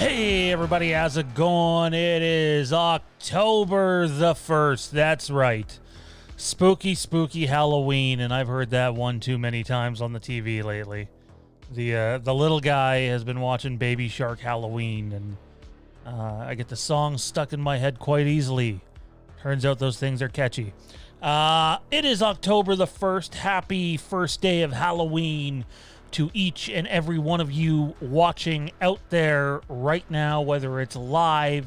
Hey everybody, how's it going? It is October the 1st. That's right. Spooky, spooky Halloween, and I've heard that one too many times on the TV lately. The little guy has been watching Baby Shark Halloween, and I get the song stuck in my head quite easily. Turns out those things are catchy. It is October the 1st. Happy first day of Halloween to each and every one of you watching out there right now, whether it's live,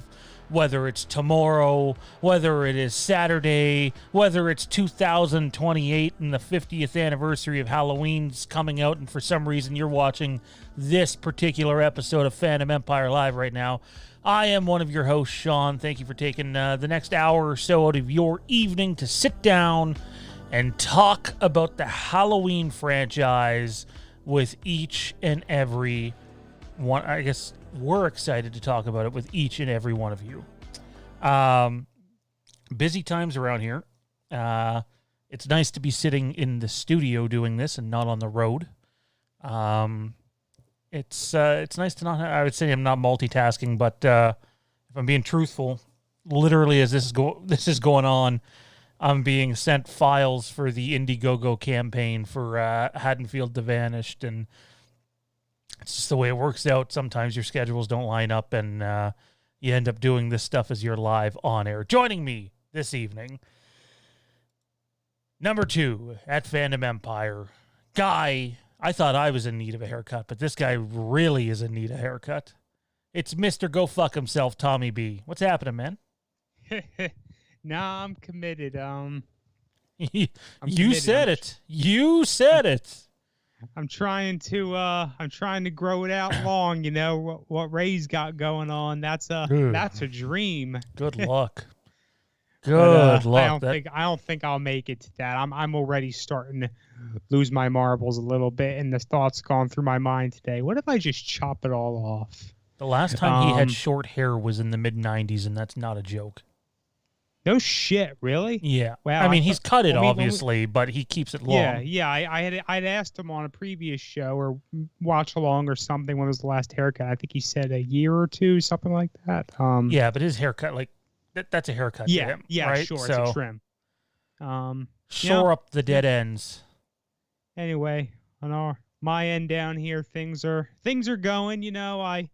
whether it's tomorrow, whether it is Saturday, whether it's 2028 and the 50th anniversary of Halloween's coming out, and for some reason you're watching this particular episode of Fandom Empire Live right now. I am one of your hosts, Sean. Thank you for taking the next hour or so out of your evening to sit down and talk about the Halloween franchise with each and every one. I guess we're excited to talk about it with each and every one of you. Busy times around here. It's nice to be sitting in the studio doing this and not on the road. It's nice to not have, I would say I'm not multitasking, but if I'm being truthful, literally as this is going on, I'm being sent files for the Indiegogo campaign for Haddonfield the Vanished, and it's just the way it works out. Sometimes your schedules don't line up, and you end up doing this stuff as you're live on air. Joining me this evening, number 2 at Fandom Empire, Guy. I thought I was in need of a haircut, but this guy really is in need of a haircut. It's Mr. Go Fuck Himself, Tommy B. What's happening, man? Nah, I'm committed. You said it. You said it. I'm trying to grow it out long. You know what Ray's got going on. That's a dream. Good luck. Good luck. I don't think I'll make it to that. I'm already starting to lose my marbles a little bit, and the thoughts gone through my mind today. What if I just chop it all off? The last time he had short hair was in the mid-90s, and that's not a joke. No shit, really? Yeah. Well, I mean, he's cut it, obviously, but he keeps it long. Yeah. I'd asked him on a previous show or watch along or something when was the last haircut. I think he said a year or two, something like that. Yeah, but his haircut, like, that's a haircut to him, right? Sure, so, it's a trim. Shore up the dead ends. Anyway, on my end down here, things are going. You know, I'm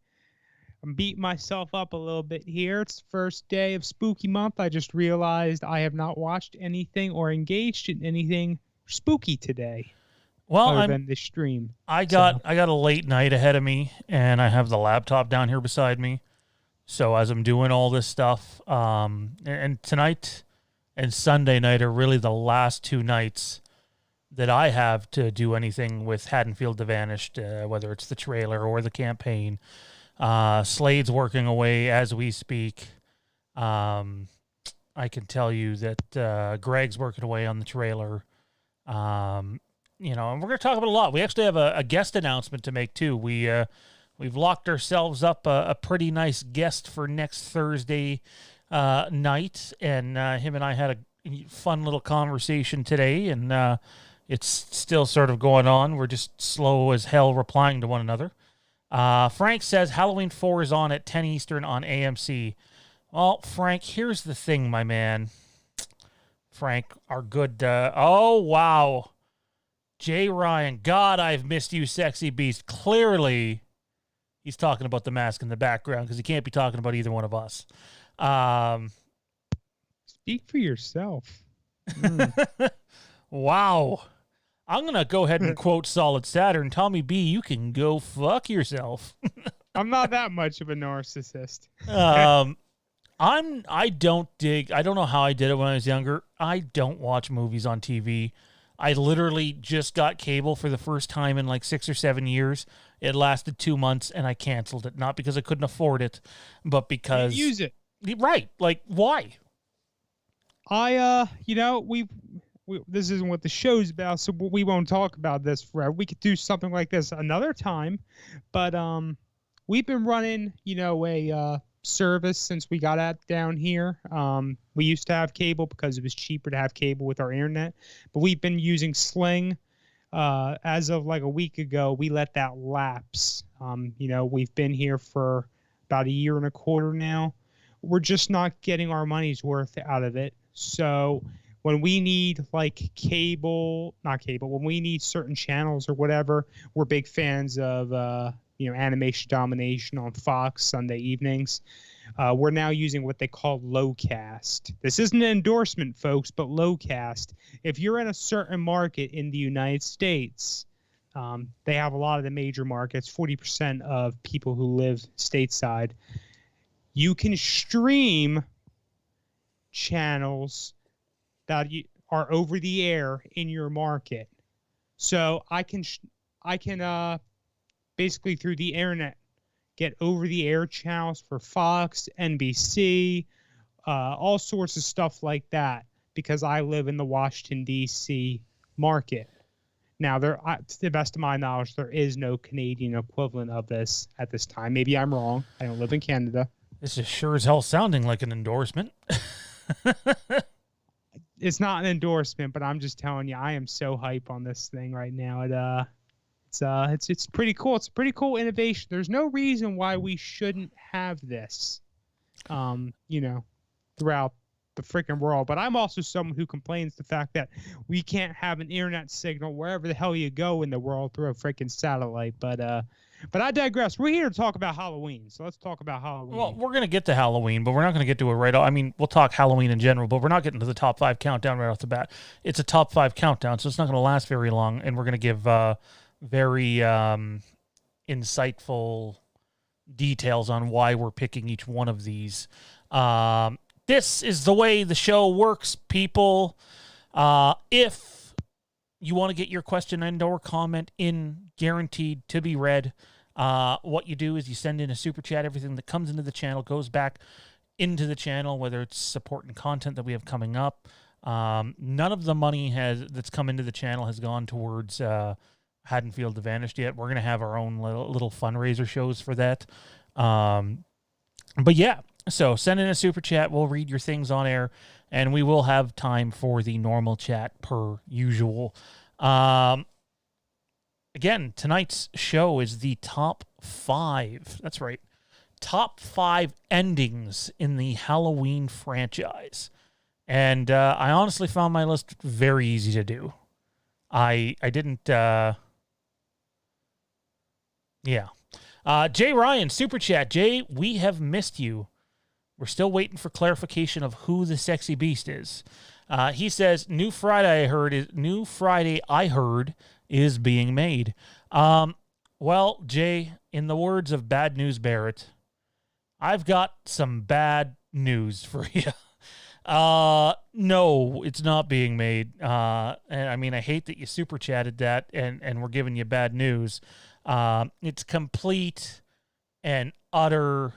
beating myself up a little bit here. It's the first day of spooky month. I just realized I have not watched anything or engaged in anything spooky today. Well, other than this stream. I got a late night ahead of me, and I have the laptop down here beside me. So as I'm doing all this stuff, and tonight and Sunday night are really the last 2 nights that I have to do anything with Haddonfield the Vanished, whether it's the trailer or the campaign. Slade's working away as we speak. I can tell you that Greg's working away on the trailer. And we're going to talk about a lot. We actually have a guest announcement to make too. We've locked ourselves up a pretty nice guest for next Thursday night, and him and I had a fun little conversation today, and it's still sort of going on. We're just slow as hell replying to one another. Frank says Halloween 4 is on at 10 Eastern on AMC. Well, Frank, here's the thing, my man. Frank, our good... oh, wow. Jay Ryan, God, I've missed you, sexy beast. Clearly, he's talking about the mask in the background because he can't be talking about either one of us. Speak for yourself. Wow. I'm going to go ahead and quote Solid Saturn. Tommy B, you can go fuck yourself. I'm not that much of a narcissist. I don't know how I did it when I was younger. I don't watch movies on TV. I literally just got cable for the first time in like 6 or 7 years. It lasted 2 months and I canceled it. Not because I couldn't afford it, but because... You use it. Right. Like, why? This isn't what the show's about, so we won't talk about this forever. We could do something like this another time, but we've been running, a service since we got down here. We used to have cable because it was cheaper to have cable with our internet, but we've been using Sling. As of like a week ago, we let that lapse. We've been here for about a year and a quarter now. We're just not getting our money's worth out of it. So when we need like not cable, when we need certain channels or whatever, we're big fans of Animation Domination on Fox Sunday evenings. We're now using what they call Lowcast. This isn't an endorsement, folks, but Lowcast. If you're in a certain market in the United States, they have a lot of the major markets, 40% of people who live stateside. You can stream channels that are over the air in your market. So I can basically through the internet get over the air channels for Fox, NBC, all sorts of stuff like that, because I live in the Washington, D.C. market. Now, to the best of my knowledge, there is no Canadian equivalent of this at this time. Maybe I'm wrong. I don't live in Canada. This is sure as hell sounding like an endorsement. It's not an endorsement, but I'm just telling you, I am so hype on this thing right now. It's pretty cool. It's a pretty cool innovation. There's no reason why we shouldn't have this, throughout the freaking world. But I'm also someone who complains the fact that we can't have an internet signal wherever the hell you go in the world through a freaking satellite. But I digress. We're here to talk about Halloween, so let's talk about Halloween. Well, we're going to get to Halloween, but we're not going to get to it right off. I mean, we'll talk Halloween in general, but we're not getting to the top 5 countdown right off the bat. It's a top 5 countdown, so it's not going to last very long, and we're going to give very insightful details on why we're picking each one of these. This is the way the show works, people. If you want to get your question and or comment in, guaranteed to be read, what you do is you send in a super chat. Everything that comes into the channel goes back into the channel, whether it's support and content that we have coming up. None of the money that's come into the channel has gone towards Haddonfield Vanished yet. We're going to have our own little fundraiser shows for that. But yeah, so send in a super chat. We'll read your things on air, and we will have time for the normal chat per usual. Again, tonight's show is the top 5. That's right. Top 5 endings in the Halloween franchise. And I honestly found my list very easy to do. I didn't... Yeah. Jay Ryan, super chat. Jay, we have missed you. We're still waiting for clarification of who the sexy beast is. He says, New Friday I heard is being made. Well, Jay, in the words of Bad News Barrett, I've got some bad news for you. No, it's not being made. And I mean, I hate that you super chatted that and we're giving you bad news. It's complete and utter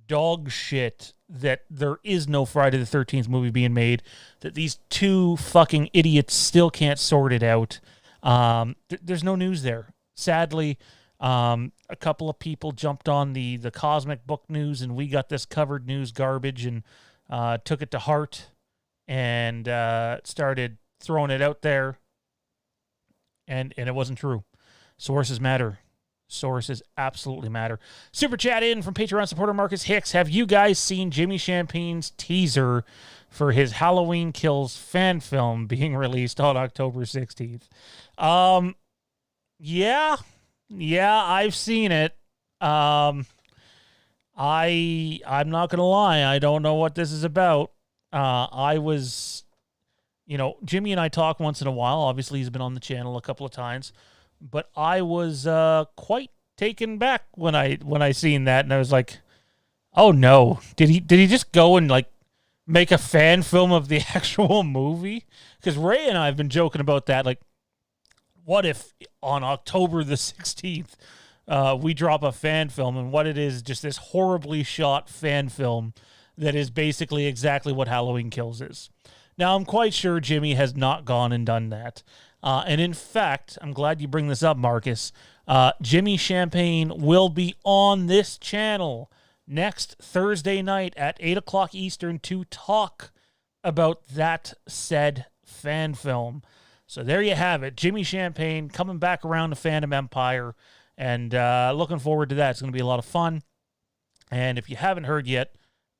dog shit that there is no Friday the 13th movie being made, that these 2 fucking idiots still can't sort it out. There's no news there. Sadly, a couple of people jumped on the cosmic book news, and we got this covered news garbage and took it to heart and started throwing it out there, and it wasn't true. Sources matter. Sources absolutely matter. Super chat in from Patreon supporter Marcus Hicks. Have you guys seen Jimmy Champagne's teaser for his Halloween Kills fan film being released on October 16th? Yeah, I've seen it. I'm not gonna lie, I don't know what this is about. I was, Jimmy and I talk once in a while. Obviously, he's been on the channel a couple of times, but I was quite taken back when I seen that, and I was like, "Oh no! Did he just go and like make a fan film of the actual movie?" Because Ray and I have been joking about that. Like, what if on October the 16th we drop a fan film, and what it is just this horribly shot fan film that is basically exactly what Halloween Kills is. Now, I'm quite sure Jimmy has not gone and done that. And in fact, I'm glad you bring this up, Marcus. Jimmy Champagne will be on this channel next Thursday night at 8 o'clock Eastern to talk about that said fan film. So there you have it. Jimmy Champagne coming back around to Fandom Empire, and looking forward to that. It's going to be a lot of fun. And if you haven't heard yet,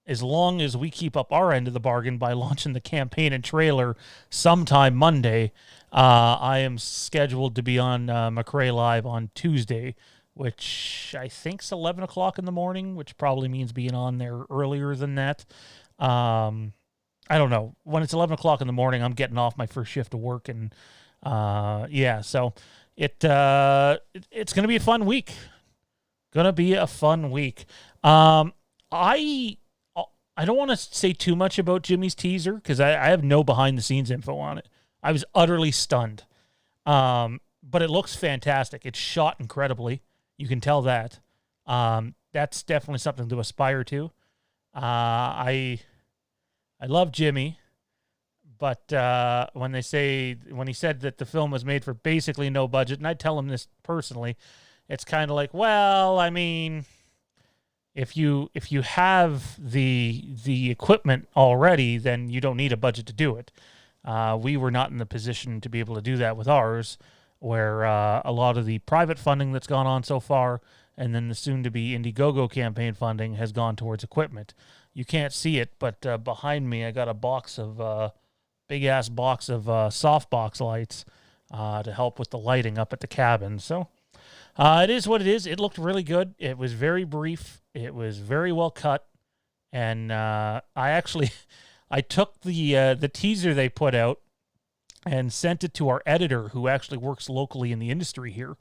as long as we keep up our end of the bargain by launching the campaign and trailer sometime Monday, I am scheduled to be on McRae Live on Tuesday, which I think's 11 o'clock in the morning, which probably means being on there earlier than that. I don't know. When it's 11 o'clock in the morning, I'm getting off my first shift of work, and so it's going to be a fun week. I don't want to say too much about Jimmy's teaser because I have no behind-the-scenes info on it. I was utterly stunned. But it looks fantastic. It's shot incredibly. You can tell that. That's definitely something to aspire to. I love Jimmy, but when he said that the film was made for basically no budget, and I tell him this personally, it's kind of like, well, I mean, if you have the equipment already, then you don't need a budget to do it. We were not in the position to be able to do that with ours, where a lot of the private funding that's gone on so far, and then the soon-to-be Indiegogo campaign funding has gone towards equipment. You can't see it, but behind me I got a big-ass box of softbox lights to help with the lighting up at the cabin. So it is what it is. It looked really good. It was very brief. It was very well cut. And I took the teaser they put out and sent it to our editor, who actually works locally in the industry here.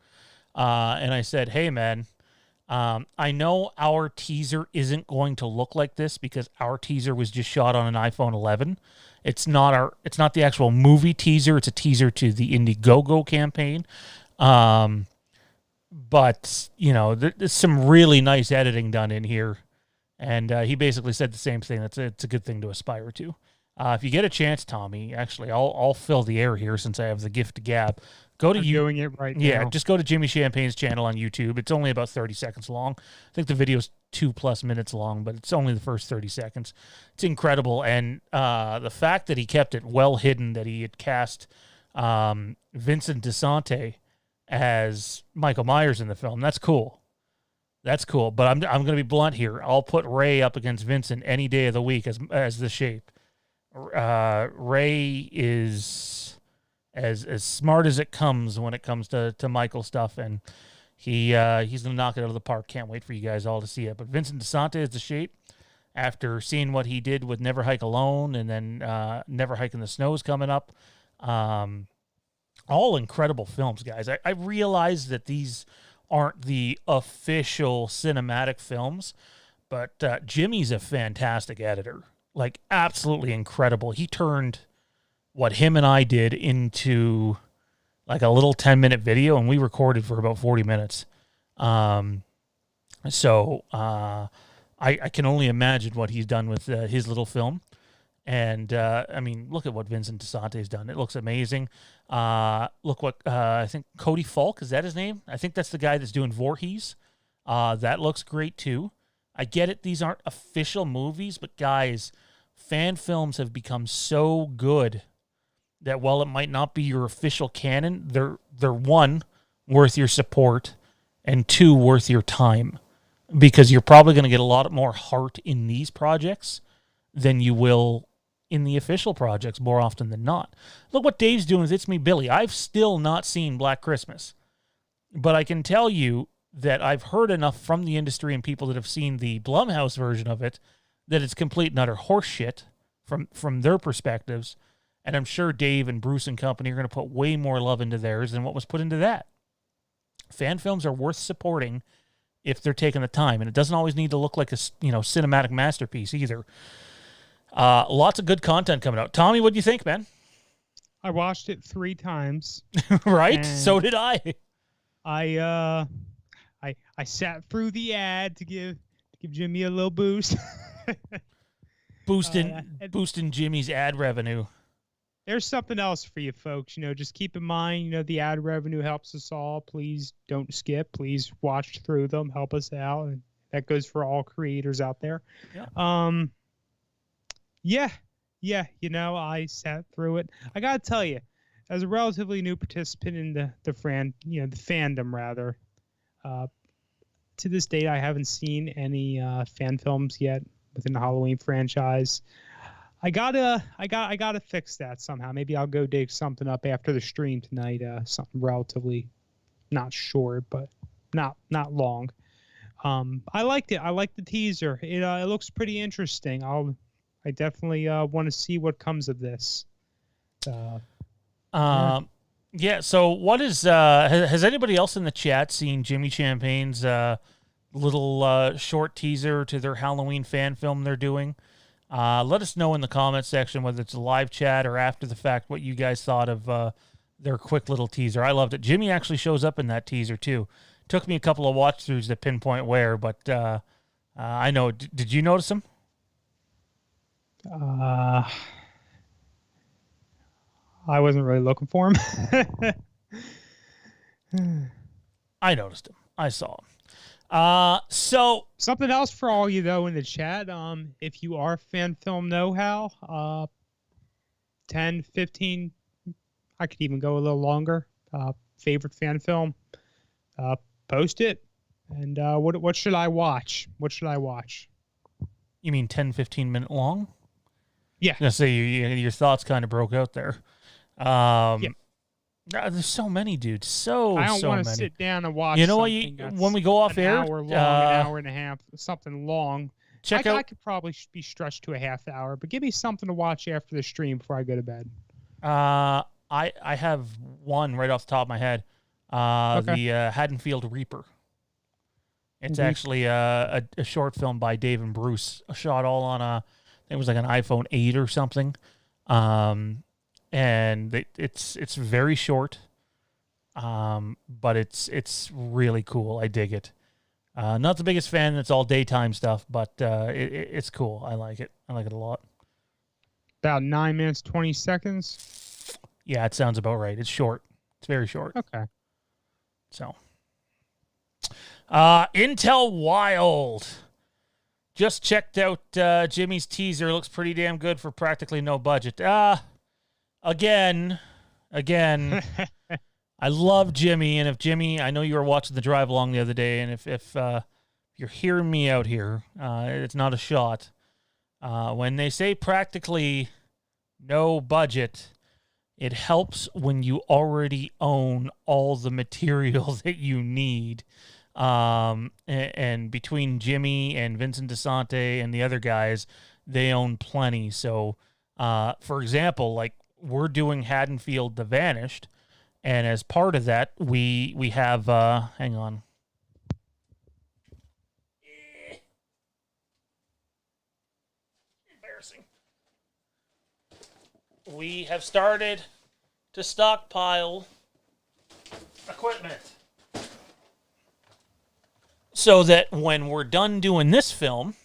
And I said, hey, man, I know our teaser isn't going to look like this because our teaser was just shot on an iPhone 11. It's not the actual movie teaser. It's a teaser to the Indiegogo campaign. But, there's some really nice editing done in here. And he basically said the same thing. It's a good thing to aspire to. If you get a chance, Tommy, actually, I'll fill the air here since I have the gift to gab. I'm doing it right now. Yeah, just go to Jimmy Champagne's channel on YouTube. It's only about 30 seconds long. I think the video's 2+ minutes long, but it's only the first 30 seconds. It's incredible. And the fact that he kept it well hidden, that he had cast Vincent DeSante as Michael Myers in the film, that's cool. That's cool. But I'm going to be blunt here. I'll put Ray up against Vincent any day of the week as the Shape. Ray is as smart as it comes when it comes to Michael stuff, and he's gonna knock it out of the park. Can't wait for you guys all to see it. But Vincent DeSante is the Shape. After seeing what he did with Never Hike Alone, and then Never Hike in the Snow is coming up, all incredible films, guys. I realize that these aren't the official cinematic films, but Jimmy's a fantastic editor. Like, absolutely incredible. He turned what him and I did into like a little 10-minute video, and we recorded for about 40 minutes. So I can only imagine what he's done with his little film. And, I mean, look at what Vincent DeSante's done. It looks amazing. Look what, I think Cody Falk, is that his name? I think that's the guy that's doing Voorhees. That looks great, too. I get it. These aren't official movies, but guys, fan films have become so good that while it might not be your official canon, they're one, worth your support, and two, worth your time, because you're probably going to get a lot more heart in these projects than you will in the official projects more often than not. Look what Dave's doing with It's Me, Billy. I've still not seen Black Christmas, but I can tell you that I've heard enough from the industry and people that have seen the Blumhouse version of it that it's complete and utter horseshit from their perspectives. And I'm sure Dave and Bruce and company are going to put way more love into theirs than what was put into that. Fan films are worth supporting if they're taking the time, and it doesn't always need to look like a cinematic masterpiece either. Lots of good content coming out. Tommy, what do you think, man? I watched it 3 times. Right? So did I. I sat through the ad to give Jimmy a little boost. Boosting Jimmy's ad revenue. There's something else for you folks. Just keep in mind, the ad revenue helps us all. Please don't skip. Please watch through them. Help us out. And that goes for all creators out there. Yeah. I sat through it. I got to tell you, as a relatively new participant in the fandom rather, to this date, I haven't seen any fan films yet within the Halloween franchise. I gotta fix that somehow. Maybe I'll go dig something up after the stream tonight. Something relatively not short, but not long. I liked it. I liked the teaser. It looks pretty interesting. I definitely want to see what comes of this. Yeah. So what is has anybody else in the chat seen Jimmy Champagne's little short teaser to their Halloween fan film they're doing? Let us know in the comment section whether it's a live chat or after the fact what you guys thought of their quick little teaser. I loved it. Jimmy actually shows up in that teaser too. Took me a couple of watch throughs to pinpoint where, but I know. Did you notice him? I wasn't really looking for him. I noticed him. I saw him. So something else for all you though in the chat. If you are fan film know-how, 10, 15, I could even go a little longer. Favorite fan film, post it. And what should I watch? What should I watch? You mean 10, 15-minute long? Yeah. I was gonna say your thoughts kind of broke out there. Yeah. There's so many, dude. I don't want to sit down and watch. You know what? When we go off air, an hour long, an hour and a half, something long. Check out. I could probably be stretched to a half hour, but give me something to watch after the stream before I go to bed. I have one right off the top of my head. Okay. The Haddonfield Reaper. It's actually a short film by Dave and Bruce, shot all on I think it was like an iPhone 8 or something. And it's very short, but it's really cool. I dig it. Not the biggest fan. It's all daytime stuff, but it's cool. I like it. I like it a lot. About 9 minutes, 20 seconds. Yeah, it sounds about right. It's short. It's very short. Okay. So, Intel Wild. Just checked out Jimmy's teaser. Looks pretty damn good for practically no budget. Again, I love Jimmy, and if Jimmy, I know you were watching the drive along the other day, and if you're hearing me out here, it's not a shot. When they say practically no budget, it helps when you already own all the material that you need. And between Jimmy and Vincent DeSante and the other guys, they own plenty. So, for example, like, we're doing Haddonfield The Vanished, and as part of that, we have hang on. Embarrassing. We have started to stockpile equipment so that when we're done doing this film,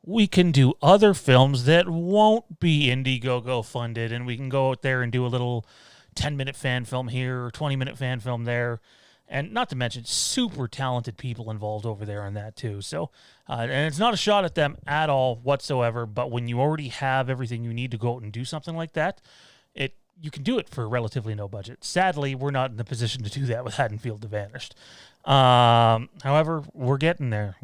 we can do other films that won't be Indiegogo funded, and we can go out there and do a little 10-minute fan film here or 20-minute fan film there, and not to mention super talented people involved over there on that too. So, and it's not a shot at them at all whatsoever, but when you already have everything you need to go out and do something like that, you can do it for relatively no budget. Sadly, we're not in the position to do that with Haddonfield The Vanished. However, we're getting there.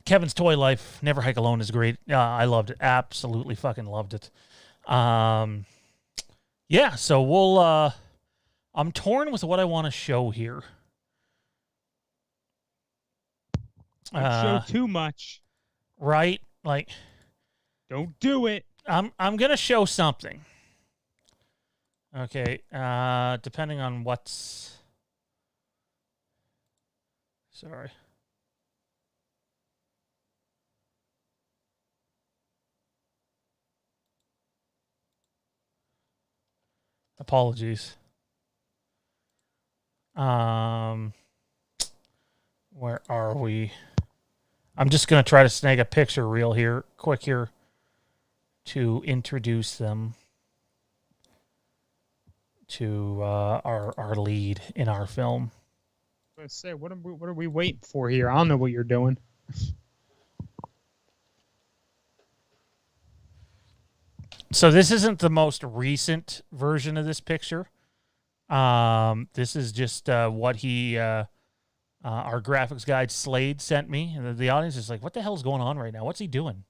Kevin's Toy Life, Never Hike Alone is great. I loved it. Absolutely fucking loved it. Yeah, so we'll, I'm torn with what I want to show here. Don't show too much. Right? Like, don't do it. I'm going to show something. Okay, depending on what's... Sorry. Apologies. Where are we? I'm just going to try to snag a picture reel here, quick here, to introduce them to our lead in our film. Let's say, what are we waiting for here? I don't know what you're doing. So this isn't the most recent version of this picture. This is just what our graphics guide Slade sent me. And the audience is like, what the hell's going on right now? What's he doing?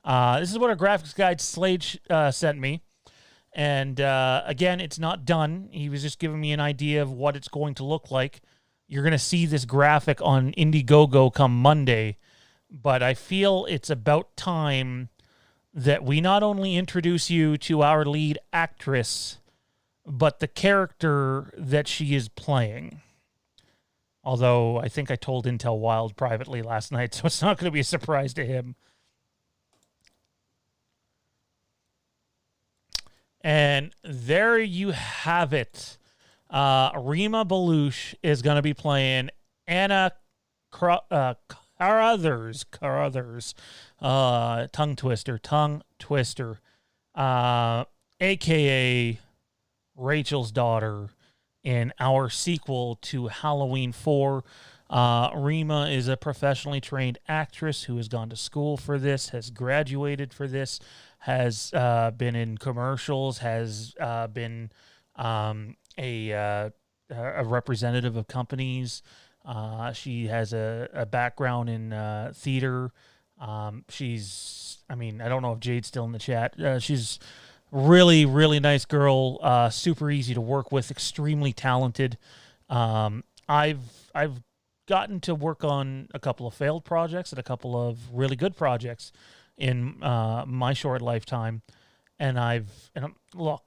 This is what our graphics guide Slade sent me. And again, it's not done. He was just giving me an idea of what it's going to look like. You're going to see this graphic on Indiegogo come Monday. But I feel it's about time that we not only introduce you to our lead actress, but the character that she is playing. Although I think I told Intel Wild privately last night, so it's not going to be a surprise to him. And there you have it. Rima Belushi is going to be playing Anna Carruthers. Tongue twister. A.K.A. Rachel's daughter in our sequel to Halloween 4. Rima is a professionally trained actress who has gone to school for this, has graduated for this, has been in commercials, has been a representative of companies. She has a background in theater. I don't know if Jade's still in the chat. She's really, really nice girl. Super easy to work with. Extremely talented. I've gotten to work on a couple of failed projects and a couple of really good projects in my short lifetime. And I'm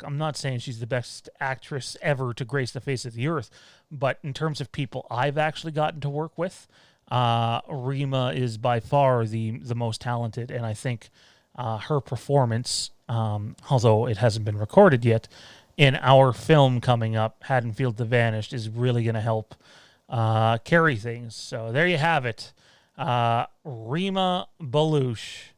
not saying she's the best actress ever to grace the face of the earth, but in terms of people I've actually gotten to work with, Rima is by far the most talented, and I think her performance, although it hasn't been recorded yet, in our film coming up, Haddonfield the Vanished, is really going to help carry things. So there you have it. Rima Belushi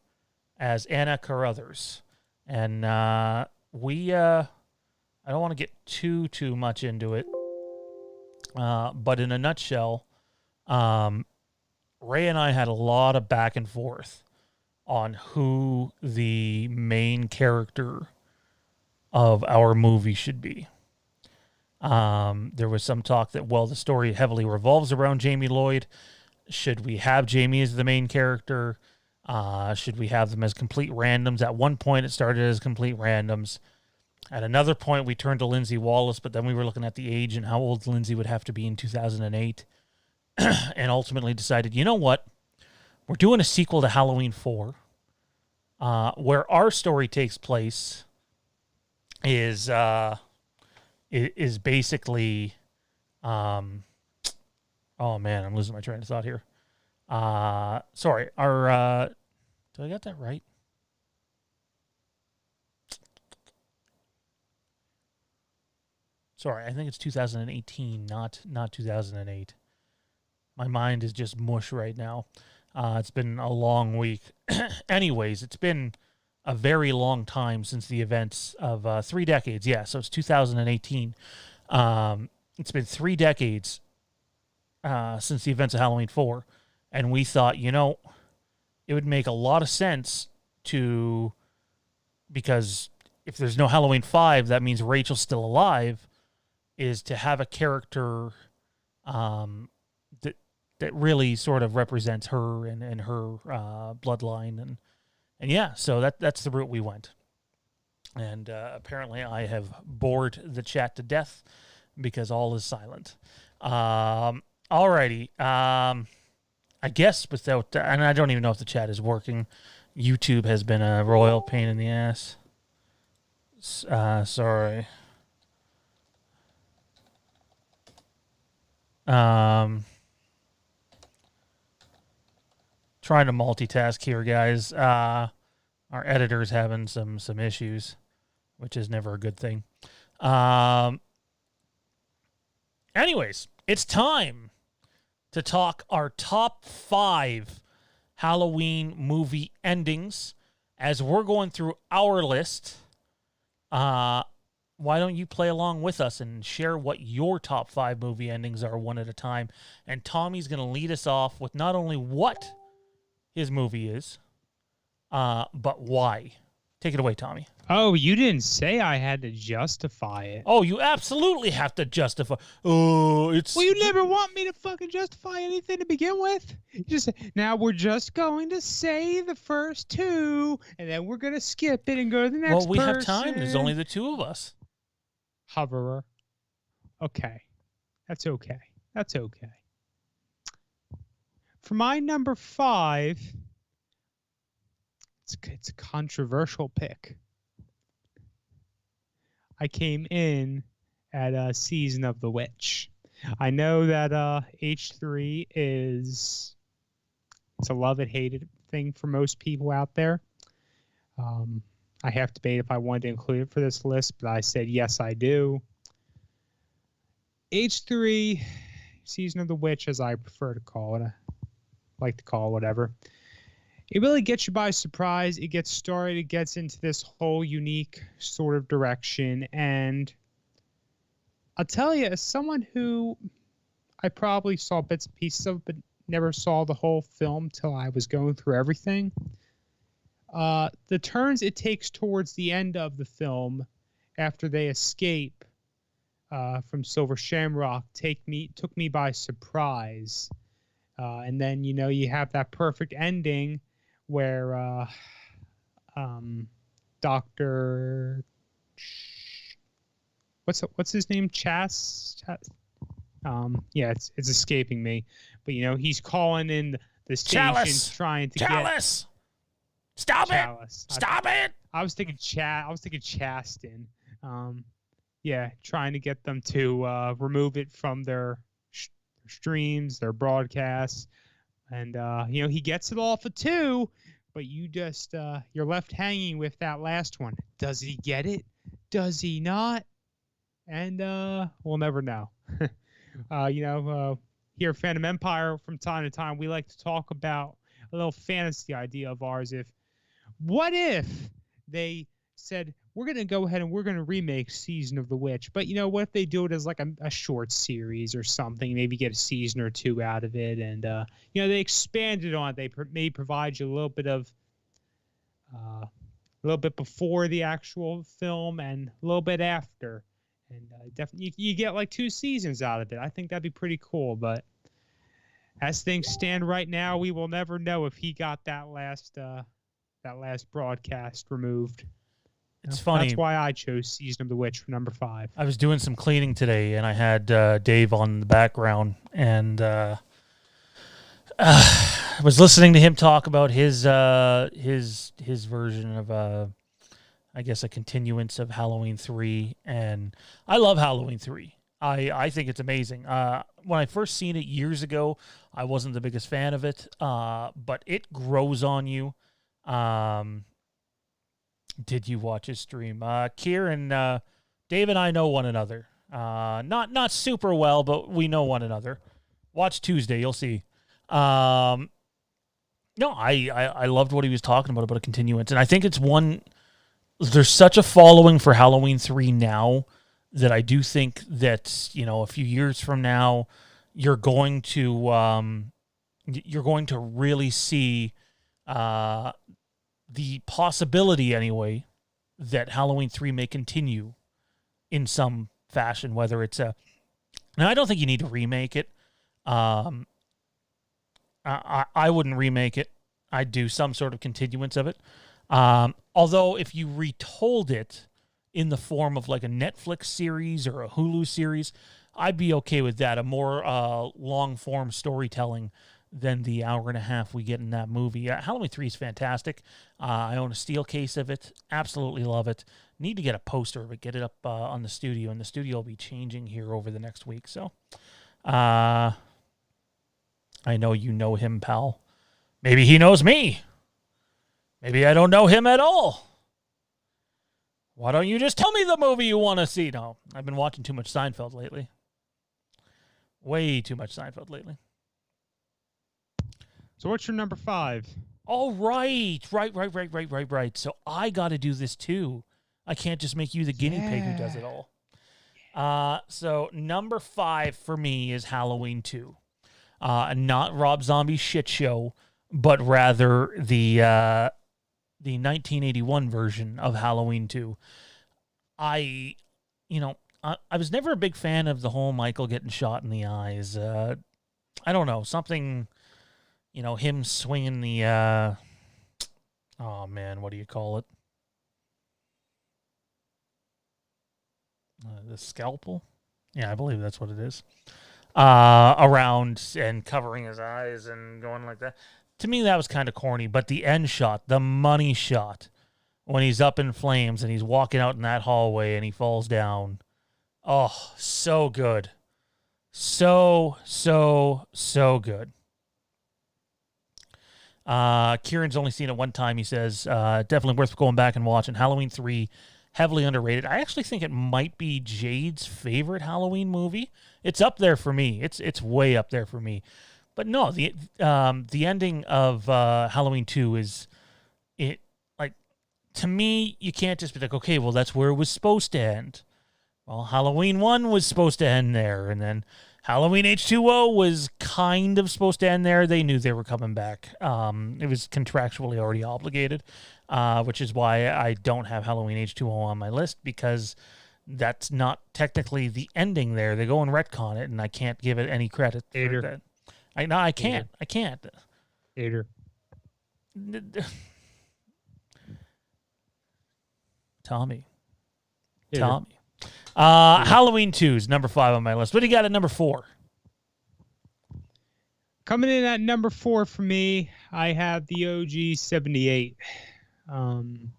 as Anna Carruthers. And I don't want to get too much into it, but in a nutshell, Ray and I had a lot of back and forth on who the main character of our movie should be. There was some talk that, the story heavily revolves around Jamie Lloyd. Should we have Jamie as the main character? Should we have them as complete randoms? At one point, it started as complete randoms. At another point, we turned to Lindsay Wallace, but then we were looking at the age and how old Lindsay would have to be in 2008, and ultimately decided, you know what? We're doing a sequel to Halloween 4, where our story takes place is basically, oh man, I'm losing my train of thought here. Sorry, did I get that right? Sorry, I think it's 2018, not 2008. My mind is just mush right now. It's been a long week. Anyways, it's been a very long time since the events of 3 decades. Yeah, so it's 2018. It's been 3 decades since the events of Halloween 4. And we thought, it would make a lot of sense because if there's no Halloween 5, that means Rachel's still alive, is to have a character that really sort of represents her and her bloodline. And yeah, so that's the route we went. And apparently I have bored the chat to death because all is silent. Alrighty. I guess without, and I don't even know if the chat is working. YouTube has been a royal pain in the ass. Sorry. Trying to multitask here, guys. Our editor's having some issues, which is never a good thing. Anyways, it's time to talk our top 5 Halloween movie endings. As we're going through our list, why don't you play along with us and share what your top 5 movie endings are one at a time? And Tommy's going to lead us off with not only what his movie is, but why. Take it away, Tommy. Oh, you didn't say I had to justify it. Oh, you absolutely have to justify. Oh, it's. Well, you never want me to fucking justify anything to begin with. You just now we're just going to say the first two, and then we're gonna skip it and go to the next. Well, we person. have time. There's only the two of us. Hoverer. Okay, that's okay. That's okay. For my number 5, it's a controversial pick. I came in at Season of the Witch. I know that H3 it's a love it, hate it thing for most people out there. I have to debate if I wanted to include it for this list, but I said yes, I do. H3, Season of the Witch, as I prefer to call it, I like to call it whatever. It really gets you by surprise. It gets started. It gets into this whole unique sort of direction. And I'll tell you, as someone who I probably saw bits and pieces of, but never saw the whole film till I was going through everything, the turns it takes towards the end of the film after they escape from Silver Shamrock took me by surprise. And then, you have that perfect ending where Dr. What's his name? Chas? Yeah, it's escaping me. But he's calling in the station Chalice. Trying to Chalice. Stop Chalice. it! Stop it! I was thinking Chaston. Yeah, trying to get them to remove it from their streams, their broadcasts, and he gets it all for 2, but you just you're left hanging with that last one. Does he get it? Does he not? And we'll never know. Here at Fandom Empire, from time to time, we like to talk about a little fantasy idea of ours. What if they said, we're going to go ahead and we're going to remake Season of the Witch, but what if they do it as like a short series or something, maybe get a season or 2 out of it, and they expanded on it. They may provide you a little bit before the actual film and a little bit after, and definitely you get like 2 seasons out of it. I think that'd be pretty cool, but as things stand right now, we will never know if he got that last broadcast removed. It's funny. That's why I chose Season of the Witch for number 5. I was doing some cleaning today, and I had Dave on the background, and I was listening to him talk about his version of, I guess, a continuance of Halloween 3, and I love Halloween 3. I think it's amazing. When I first seen it years ago, I wasn't the biggest fan of it, but it grows on you. Did you watch his stream? Kieran, Dave and I know one another. Not super well, but we know one another. Watch Tuesday, you'll see. No, I loved what he was talking about a continuance. And I think it's one, there's such a following for Halloween 3 now that I do think that, a few years from now, you're going to really see the possibility, anyway, that Halloween 3 may continue in some fashion, whether it's a... Now, I don't think you need to remake it. I wouldn't remake it. I'd do some sort of continuance of it. Although, if you retold it in the form of like a Netflix series or a Hulu series, I'd be okay with that. A more long-form storytelling than the hour and a half we get in that movie. Halloween 3 is fantastic. I own a steel case of it. Absolutely love it. Need to get a poster of it, get it up on the studio, and the studio will be changing here over the next week. So I know you know him, pal. Maybe he knows me. Maybe I don't know him at all. Why don't you just tell me the movie you want to see? No, I've been watching too much Seinfeld lately. Way too much Seinfeld lately. So what's your number 5? Oh, right. So I got to do this too. I can't just make you the guinea pig who does it all. So number 5 for me is Halloween 2. Not Rob Zombie's shit show, but rather the the 1981 version of Halloween 2. I was never a big fan of the whole Michael getting shot in the eyes. I don't know, something, him swinging the, oh man, what do you call it? The scalpel? Yeah, I believe that's what it is. Around and covering his eyes and going like that. To me, that was kind of corny, but the end shot, the money shot, when he's up in flames and he's walking out in that hallway and he falls down. Oh, so good. So good. Kieran's only seen it one time. He says, definitely worth going back and watching. Halloween 3, heavily underrated. I actually think it might be Jade's favorite Halloween movie. It's up there for me. It's way up there for me. But no, the ending of Halloween 2 is, it, like, to me, you can't just be like, okay, well, that's where it was supposed to end. Well, Halloween 1 was supposed to end there, and then Halloween H2O was kind of supposed to end there. They knew they were coming back. It was contractually already obligated, which is why I don't have Halloween H2O on my list, because that's not technically the ending there. They go and retcon it, and I can't give it any credit for that. I can't. I can't. Hater. Tommy. Hater. Tommy. Halloween 2 is number 5 on my list. What do you got at number 4? Coming in at number 4 for me, I have the OG 78. I mean,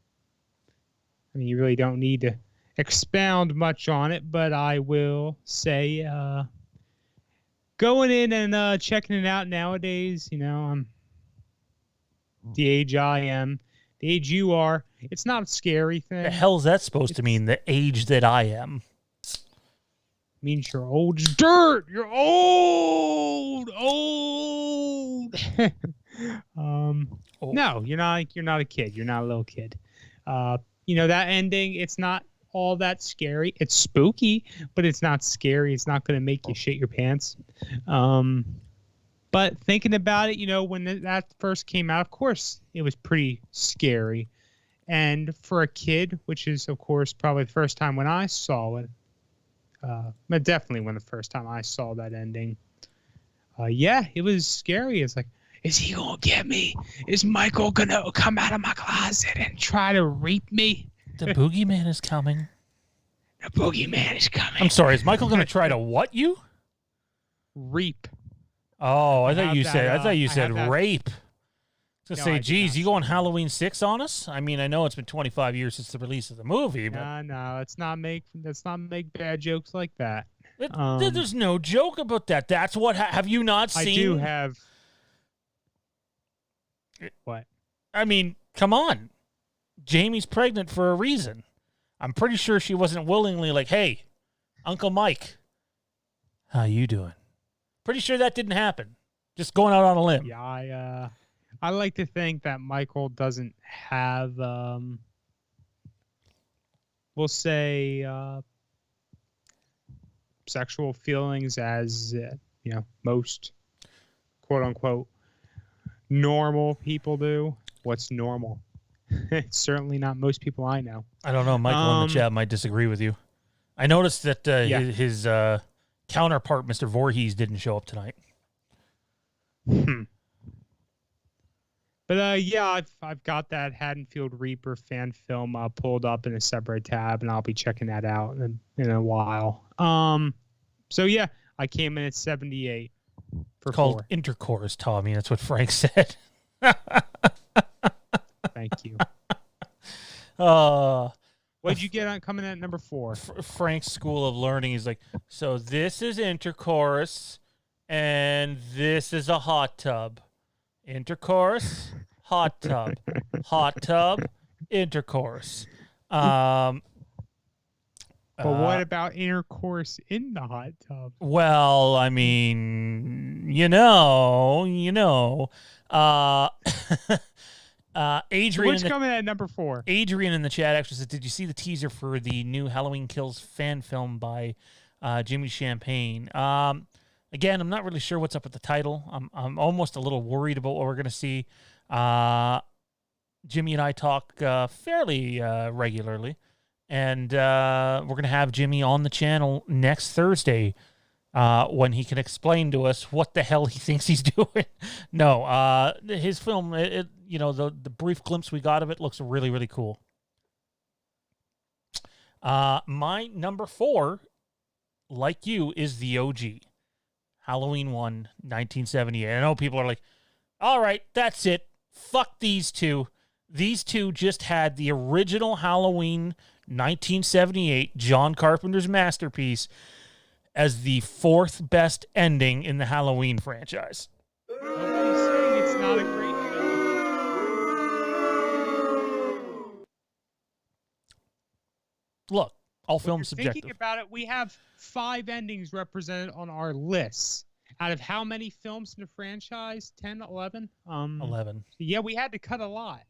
you really don't need to expound much on it, but I will say, going in and checking it out nowadays, I'm the age I am, the age you are. It's not a scary thing. The hell's that supposed to mean? The age that I am means you're old as dirt. You're old. No, you're not. You're not a kid. You're not a little kid. That ending. It's not all that scary. It's spooky, but it's not scary. It's not going to make you shit your pants. But thinking about it, when that first came out, of course, it was pretty scary. And for a kid, which is, of course, probably the first time when I saw it, but definitely when the first time I saw that ending, it was scary. It's like, is he going to get me? Is Michael going to come out of my closet and try to rape me? The boogeyman is coming. The boogeyman is coming. I'm sorry, is Michael going to try to what you? Reap. Oh, I thought you said rape. To say, geez, you going Halloween 6 on us? I mean, I know it's been 25 years since the release of the movie, but no, let's not make bad jokes like that. There's no joke about that. That's what. Have you not seen? I do have. What? I mean, come on. Jamie's pregnant for a reason. I'm pretty sure she wasn't willingly like, "Hey, Uncle Mike, how you doing?" Pretty sure that didn't happen. Just going out on a limb. Yeah, I like to think that Michael doesn't have, we'll say, sexual feelings as, most quote-unquote normal people do. What's normal? It's certainly not most people I know. I don't know. Michael in the chat might disagree with you. I noticed that his counterpart, Mr. Voorhees, didn't show up tonight. But I've got that Haddonfield Reaper fan film pulled up in a separate tab, and I'll be checking that out in a while. I came in at 78 for called 4. Intercourse, Tommy. That's what Frank said. Thank you. What'd you get on coming in at number 4? Frank's School of Learning is like, so this is intercourse, and this is a hot tub. Intercourse, hot tub, intercourse. But what about intercourse in the hot tub? Well, I mean, Adrian. What's coming at number 4? Adrian in the chat actually said, "Did you see the teaser for the new Halloween Kills fan film by Jimmy Champagne?" Again, I'm not really sure what's up with the title. I'm almost a little worried about what we're going to see. Jimmy and I talk fairly regularly, and we're going to have Jimmy on the channel next Thursday when he can explain to us what the hell he thinks he's doing. No, his film, the brief glimpse we got of it looks really, really cool. My number 4, like you, is the OG. Halloween 1, 1978. I know people are like, all right, that's it. Fuck these two. These two just had the original Halloween 1978, John Carpenter's masterpiece, as the 4th best ending in the Halloween franchise. Nobody's saying it's not a great film. Look, all films subjective. Thinking about it, we have 5 endings represented on our list. Out of how many films in the franchise? 10, 11? 11. Yeah, we had to cut a lot.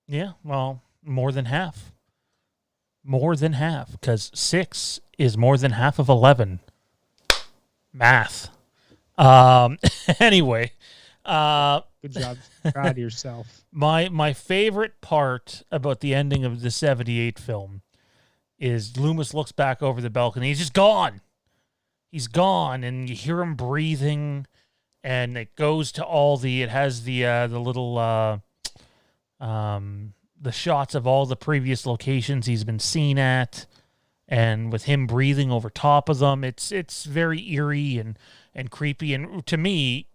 Yeah, well, more than half. More than half, because 6 is more than half of 11. Math. Anyway. Good job. Proud of yourself. My favorite part about the ending of the 78 film is Loomis looks back over the balcony. He's just gone. He's gone, and you hear him breathing, and it goes to it has the little the shots of all the previous locations he's been seen at, and with him breathing over top of them, it's very eerie and creepy, and to me,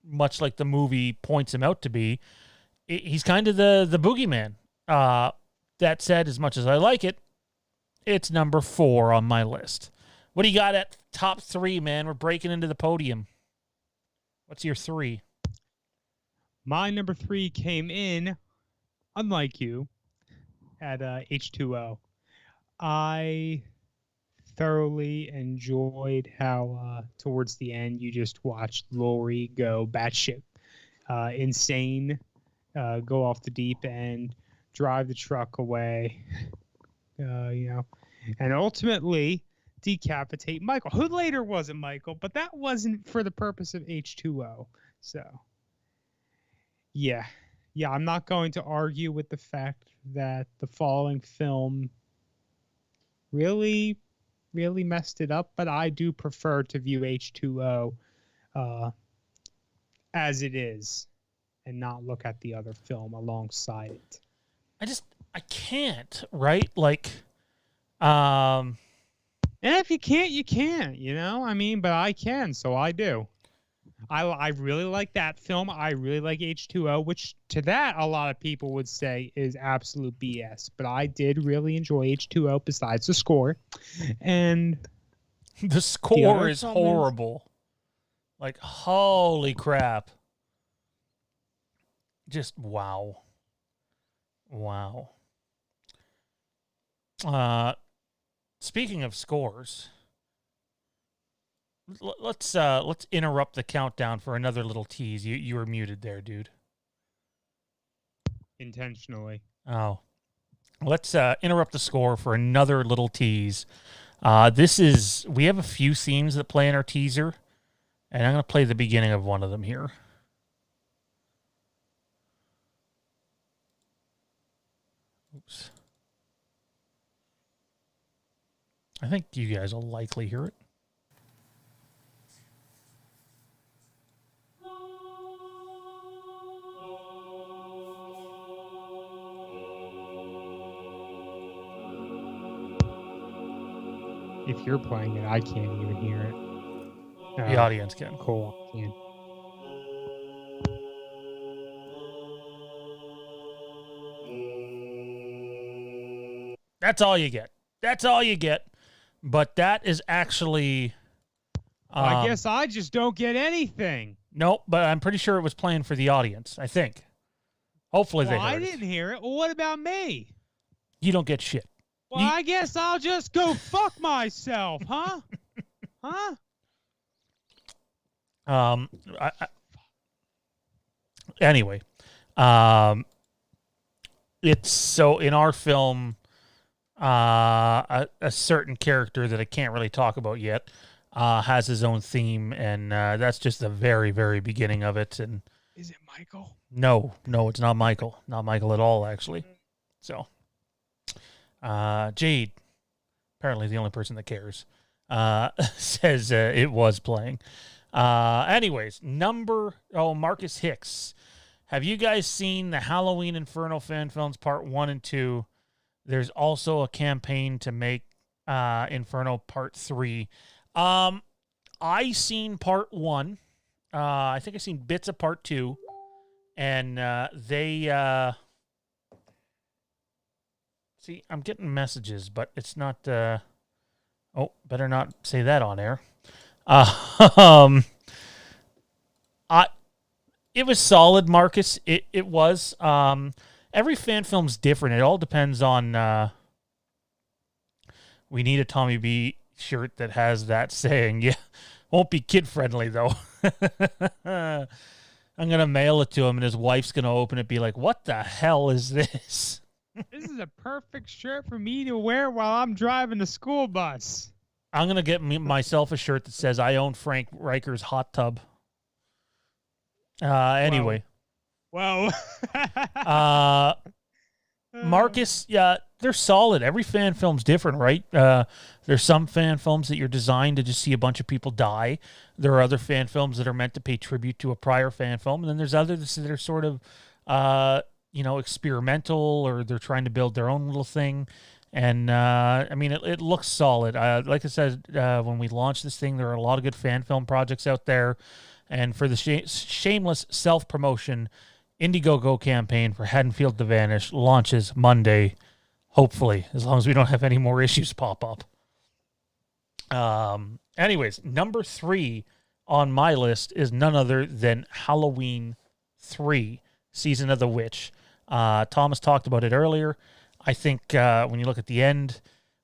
much like the movie points him out to be, he's kind of the boogeyman. That said, as much as I like it, it's number 4 on my list. What do you got at top 3, man? We're breaking into the podium. What's your 3? My number 3 came in, unlike you, at H2O. I thoroughly enjoyed how towards the end you just watched Lori go batshit insane, go off the deep end, drive the truck away, and ultimately decapitate Michael, who later wasn't Michael, but that wasn't for the purpose of H2O. So, yeah, I'm not going to argue with the fact that the following film really, really messed it up, but I do prefer to view H2O as it is and not look at the other film alongside it. I can't, right? Like, and if you can't, you can't, but I can, so I do. I really like that film. I really like H2O, which to that, a lot of people would say is absolute BS. But I did really enjoy H2O besides the score. And the score is horrible. Like, holy crap. Just wow. Wow. Speaking of scores, let's interrupt the countdown for another little tease. You were muted there, dude. Intentionally. Oh. Let's interrupt the score for another little tease. We have a few themes that play in our teaser, and I'm going to play the beginning of one of them here. Oops. I think you guys will likely hear it. If you're playing it, I can't even hear it. The audience can. Cool. Yeah. That's all you get. That's all you get. But that is actually... I guess I just don't get anything. Nope, but I'm pretty sure it was playing for the audience, I think. Hopefully they heard I didn't hear it. Well, what about me? You don't get shit. Well, I guess I'll just go fuck myself, huh? Huh? Anyway, it's so in our film, a certain character that I can't really talk about yet has his own theme, and that's just the very, very beginning of it. And Is it Michael? No, it's not Michael. Not Michael at all, actually. So, Jade, apparently the only person that cares, says it was playing. Anyways, Marcus Hicks. Have you guys seen the Halloween Inferno fan films part 1 and 2? There's also a campaign to make Inferno part 3. I seen part 1. I think I seen bits of part 2. And they... see, I'm getting messages, but it's not... better not say that on air. It was solid, Marcus. It was. Every fan film's different. It all depends on... we need a Tommy B shirt that has that saying. Yeah, won't be kid-friendly, though. I'm going to mail it to him, and his wife's going to open it, be like, what the hell is this? This is a perfect shirt for me to wear while I'm driving the school bus. I'm going to get myself a shirt that says, I own Frank Riker's hot tub. Anyway. Whoa. Marcus, yeah, they're solid. Every fan film's different, right? There's some fan films that you're designed to just see a bunch of people die. There are other fan films that are meant to pay tribute to a prior fan film. And then there's others that are sort of, experimental, or they're trying to build their own little thing. And, it looks solid. Like I said, when we launched this thing, there are a lot of good fan film projects out there. And for the shameless self-promotion, Indiegogo campaign for Haddonfield to Vanish launches Monday, hopefully, as long as we don't have any more issues pop up. Anyways, number 3 on my list is none other than Halloween 3, Season of the Witch. Thomas talked about it earlier. I think when you look at the end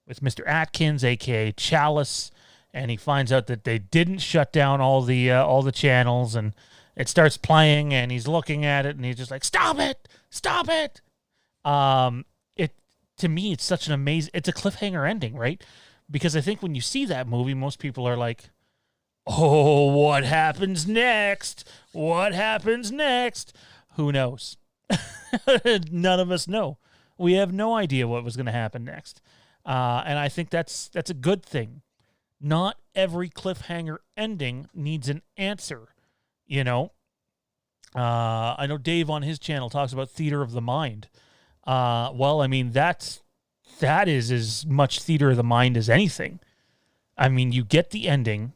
with Mr. Atkins, a.k.a. Chalice, and he finds out that they didn't shut down all the channels, and it starts playing, and he's looking at it, and he's just like, stop it! Stop it! To me, it's such an amazing... It's a cliffhanger ending, right? Because I think when you see that movie, most people are like, oh, what happens next? What happens next? Who knows? None of us know. We have no idea what was going to happen next. And I think that's a good thing. Not every cliffhanger ending needs an answer. I know Dave on his channel talks about theater of the mind. That is as much theater of the mind as anything. You get the ending.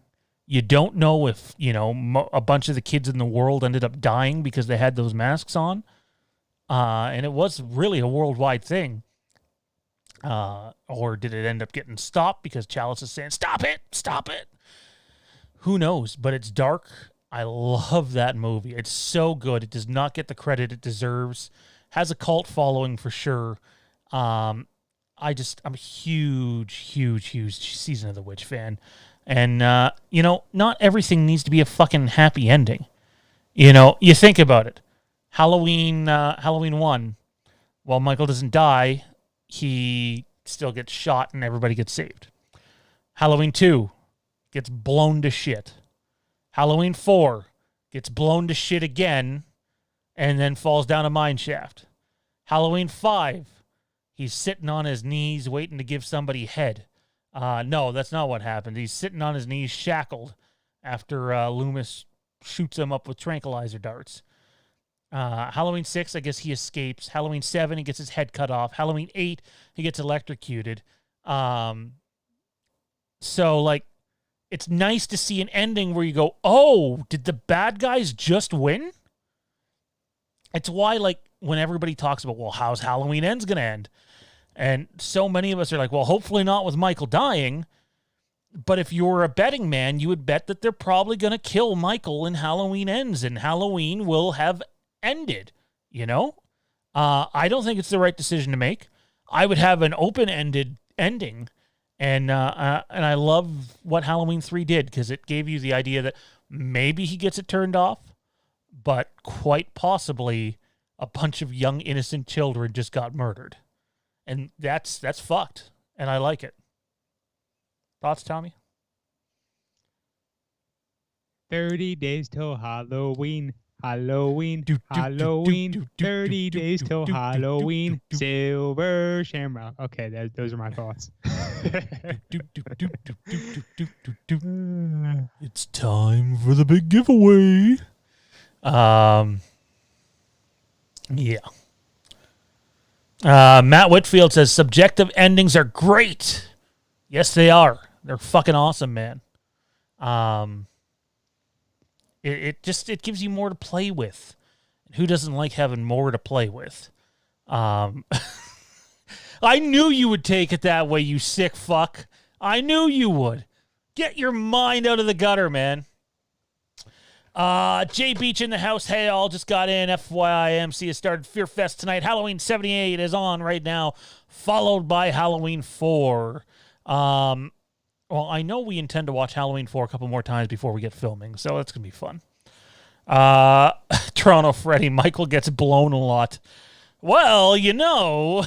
You don't know if, a bunch of the kids in the world ended up dying because they had those masks on. And it was really a worldwide thing. Or did it end up getting stopped because Chalice is saying, stop it, stop it? Who knows? But it's dark. I love that movie. It's so good. It does not get the credit it deserves. Has a cult following for sure. I'm a huge Season of the Witch fan. And, not everything needs to be a fucking happy ending. You think about it. Halloween 1, while Michael doesn't die, he still gets shot and everybody gets saved. Halloween 2 gets blown to shit. Halloween 4 gets blown to shit again and then falls down a mine shaft. Halloween 5, he's sitting on his knees waiting to give somebody head. No, that's not what happened. He's sitting on his knees shackled after Loomis shoots him up with tranquilizer darts. Halloween 6, I guess he escapes. Halloween 7, he gets his head cut off. Halloween 8, he gets electrocuted. It's nice to see an ending where you go, oh, did the bad guys just win? It's why, when everybody talks about, well, how's Halloween Ends going to end? And so many of us are like, well, hopefully not with Michael dying. But if you're a betting man, you would bet that they're probably going to kill Michael in Halloween Ends, and Halloween will have ended, I don't think it's the right decision to make. I would have an open-ended ending, and I love what Halloween 3 did, because it gave you the idea that maybe he gets it turned off, but quite possibly a bunch of young innocent children just got murdered, and that's fucked, and I like it. Thoughts, Tommy? 30 days till Halloween. Halloween, Halloween, 30 days till Halloween, Silver Shamrock. Okay, those are my thoughts. It's time for the big giveaway. Yeah. Matt Whitfield says subjective endings are great. Yes, they are. They're fucking awesome, man. It gives you more to play with. Who doesn't like having more to play with? I knew you would take it that way, you sick fuck. I knew you would. Get your mind out of the gutter, man. Jay Beach in the house. Hey, all just got in. FYI, MC has started Fear Fest tonight. Halloween 78 is on right now, followed by Halloween 4. Well, I know we intend to watch Halloween 4 a couple more times before we get filming, so that's going to be fun. Toronto Freddy, Michael gets blown a lot. Well, you know.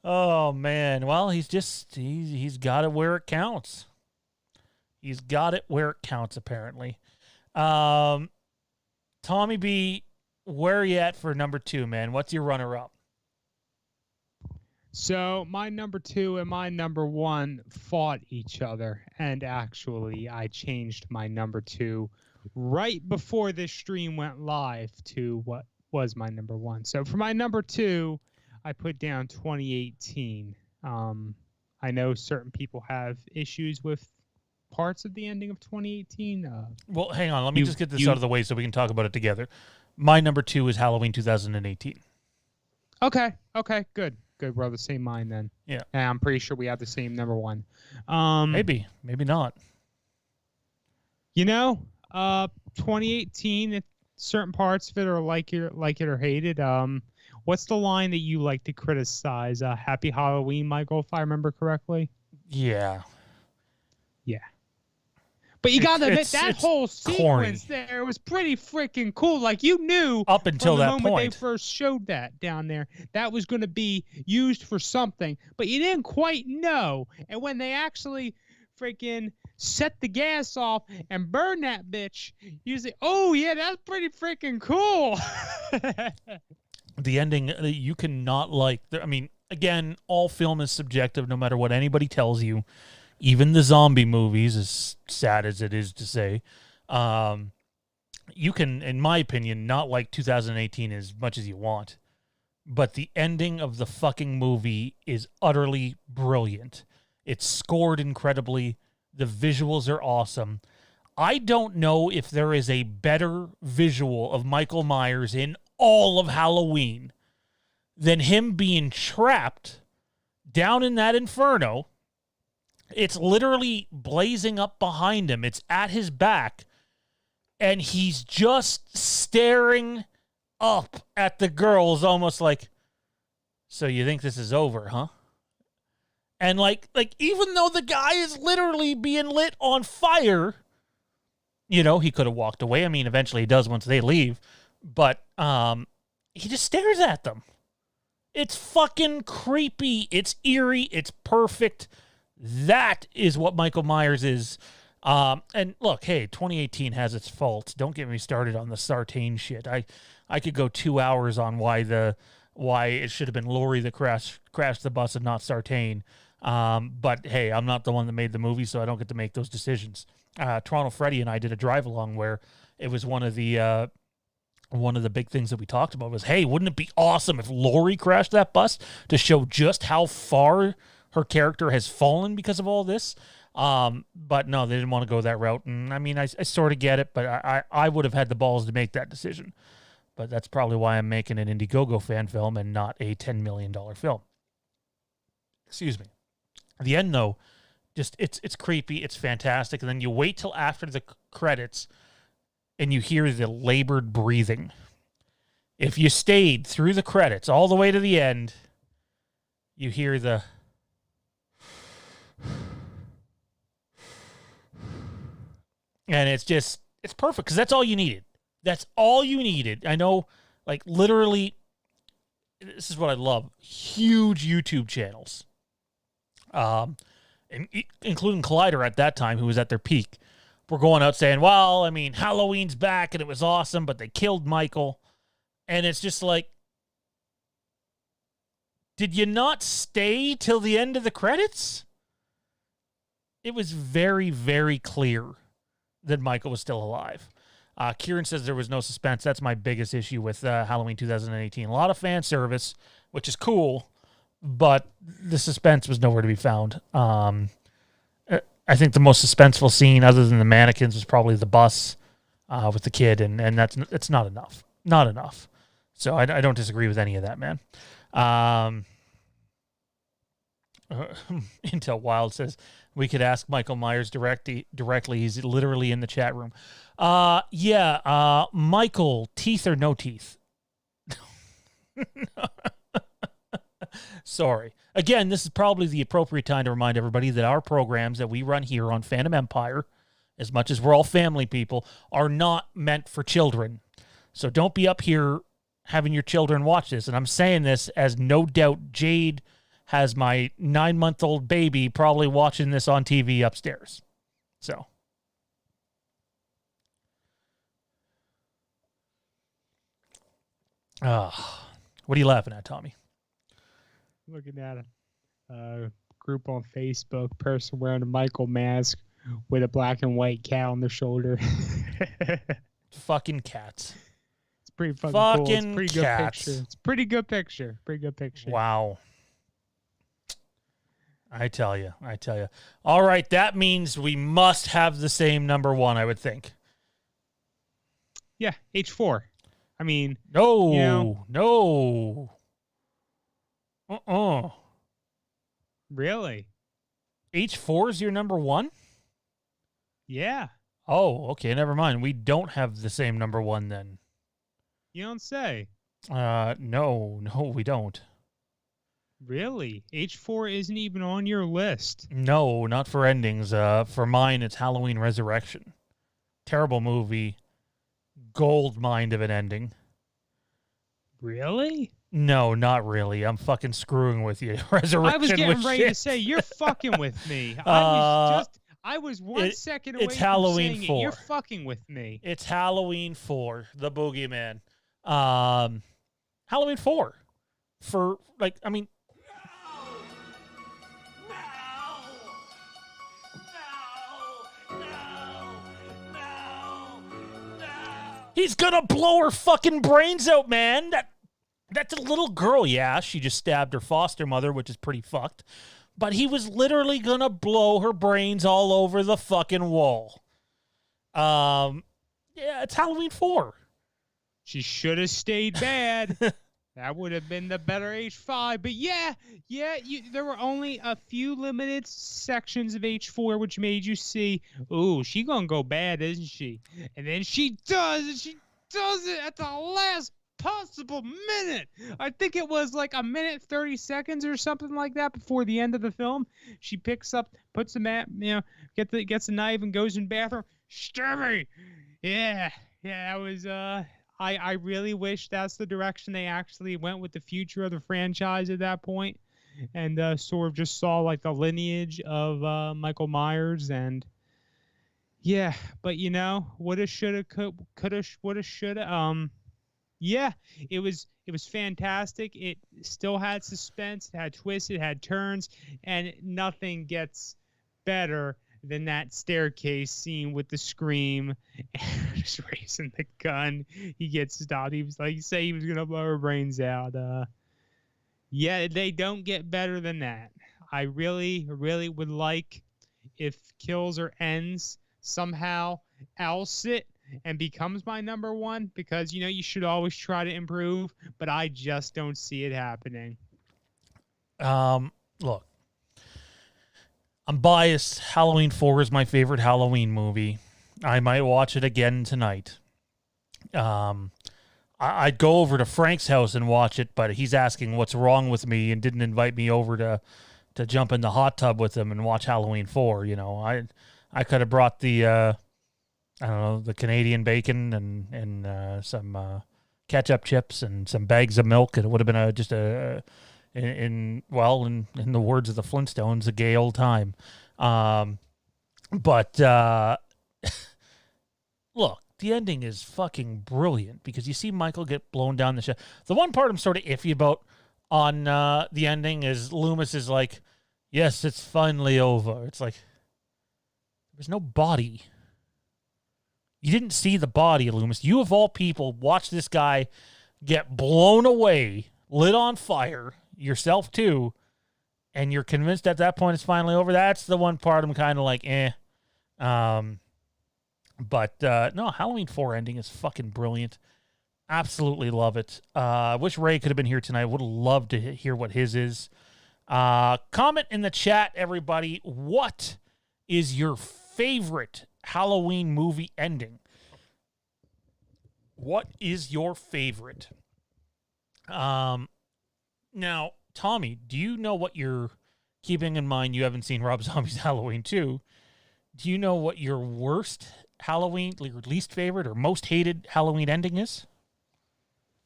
Oh, man. Well, he's got it where it counts. He's got it where it counts, apparently. Tommy B, where are you at for number 2, man? What's your runner-up? So my number 2 and my number 1 fought each other, and actually I changed my number 2 right before this stream went live to what was my number 1. So for my number 2, I put down 2018. I know certain people have issues with parts of the ending of 2018. Well, hang on. Let me just get this out of the way so we can talk about it together. My number 2 is Halloween 2018. Okay, good. We're on the same mind then. Yeah. And I'm pretty sure we have the same number 1. Maybe not. 2018, certain parts of it are like it or hate it. What's the line that you like to criticize? Happy Halloween, Michael, if I remember correctly. Yeah. But you gotta admit, that whole sequence there was pretty freaking cool. Like, you knew up until that moment point they first showed that down there, that was going to be used for something, but you didn't quite know. And when they actually freaking set the gas off and burn that bitch, you say, oh yeah, that's pretty freaking cool. The ending, you cannot like. I mean, again, all film is subjective, no matter what anybody tells you. Even the zombie movies, as sad as it is to say, you can, in my opinion, not like 2018 as much as you want. But the ending of the fucking movie is utterly brilliant. It's scored incredibly. The visuals are awesome. I don't know if there is a better visual of Michael Myers in all of Halloween than him being trapped down in that inferno. It's literally blazing up behind him. It's at his back. And he's just staring up at the girls, almost like, so you think this is over, huh? And like even though the guy is literally being lit on fire, he could have walked away. I mean, eventually he does once they leave. But he just stares at them. It's fucking creepy. It's eerie. It's perfect. That is what Michael Myers is. And look, hey, 2018 has its faults. Don't get me started on the Sartain shit. I could go 2 hours on why it should have been Laurie that crashed the bus and not Sartain. But hey, I'm not the one that made the movie, so I don't get to make those decisions. Toronto Freddy and I did a drive along where it was one of the big things that we talked about was, hey, wouldn't it be awesome if Laurie crashed that bus to show just how far her character has fallen because of all this? But no, they didn't want to go that route. And I mean, I sort of get it, but I would have had the balls to make that decision. But that's probably why I'm making an Indiegogo fan film and not a $10 million film. Excuse me. The end, though, just it's creepy. It's fantastic. And then you wait till after the credits and you hear the labored breathing. If you stayed through the credits all the way to the end, you hear the... And it's perfect because that's all you needed. That's all you needed. I know, like, literally, this is what I love. Huge YouTube channels, including Collider at that time, who was at their peak, were going out saying, well, I mean, Halloween's back and it was awesome, but they killed Michael. And it's just like, did you not stay till the end of the credits? It was very, very clear that Michael was still alive. Kieran says there was no suspense. That's my biggest issue with Halloween 2018. A lot of fan service, which is cool, but the suspense was nowhere to be found. I think the most suspenseful scene, other than the mannequins, was probably the bus with the kid, and it's not enough. Not enough. So I don't disagree with any of that, man. Intel Wild says we could ask Michael Myers directly. He's literally in the chat room. Michael, teeth or no teeth? Sorry. Again, this is probably the appropriate time to remind everybody that our programs that we run here on Fandom Empire, as much as we're all family people, are not meant for children. So don't be up here having your children watch this. And I'm saying this as no doubt Jade has my 9-month-old baby probably watching this on TV upstairs. So. What are you laughing at, Tommy? Looking at a group on Facebook, person wearing a Michael mask with a black and white cat on their shoulder. Fucking cats. It's pretty fucking cool. It's Fucking pretty cats. good picture. It's pretty good picture. Pretty good picture. Wow. I tell you. All right, that means we must have the same number one, I would think. Yeah, H4. I mean, no, you know, no. Really? H4 is your number one? Yeah. Oh, okay, never mind. We don't have the same number one then. You don't say. No, we don't. Really? H4 isn't even on your list. No, not for endings. For mine, it's Halloween Resurrection. Terrible movie. Gold mine of an ending. Really? No, not really. I'm fucking screwing with you. Resurrection. I was getting ready shit. to say you're fucking with me. I was 1 second away it's from Halloween saying 4. it. You're fucking with me. It's Halloween 4, the Boogeyman. Halloween 4. For, like, I mean... He's gonna blow her fucking brains out, man. That's a little girl. Yeah, she just stabbed her foster mother, which is pretty fucked. But he was literally gonna blow her brains all over the fucking wall. Yeah, it's Halloween 4. She should have stayed bad. That would have been the better H5. But there were only a few limited sections of H4 which made you see, ooh, she gonna go bad, isn't she? And then she does, and she does it at the last possible minute. I think it was like a minute 30 seconds or something like that before the end of the film. She picks up, puts the mat, gets the knife and goes in the bathroom. Stab me. Yeah, that was I really wish that's the direction they actually went with the future of the franchise at that point, and sort of just saw like the lineage of Michael Myers. And yeah, but woulda, shoulda, coulda, woulda, shoulda. Yeah, it was fantastic. It still had suspense, it had twists, it had turns, and nothing gets better than that staircase scene with the scream and just raising the gun. He gets stopped. He was like, say he was gonna blow her brains out. Yeah, they don't get better than that. I really, really would like if Kills or Ends somehow else it and becomes my number one, because you should always try to improve, but I just don't see it happening. Look, I'm biased. Halloween 4 is my favorite Halloween movie. I might watch it again tonight. I'd go over to Frank's house and watch it, but he's asking what's wrong with me and didn't invite me over to jump in the hot tub with him and watch Halloween 4. I could have brought the the Canadian bacon and some ketchup chips and some bags of milk, and it would have been in the words of the Flintstones, a gay old time. But look, the ending is fucking brilliant because you see Michael get blown down the shaft. The one part I'm sort of iffy about on the ending is Loomis is like, yes, it's finally over. It's like, there's no body. You didn't see the body, Loomis. You, of all people, watched this guy get blown away, lit on fire, yourself too, and you're convinced at that point it's finally over. That's the one part I'm kind of like, eh. But no, Halloween 4 ending is fucking brilliant. Absolutely love it. I wish Ray could have been here tonight. Would have loved to hear what his is. Comment in the chat, everybody. What is your favorite Halloween movie ending? What is your favorite? Now, Tommy, do you know what you're keeping in mind? You haven't seen Rob Zombie's Halloween 2. Do you know what your worst Halloween, your least favorite or most hated Halloween ending is?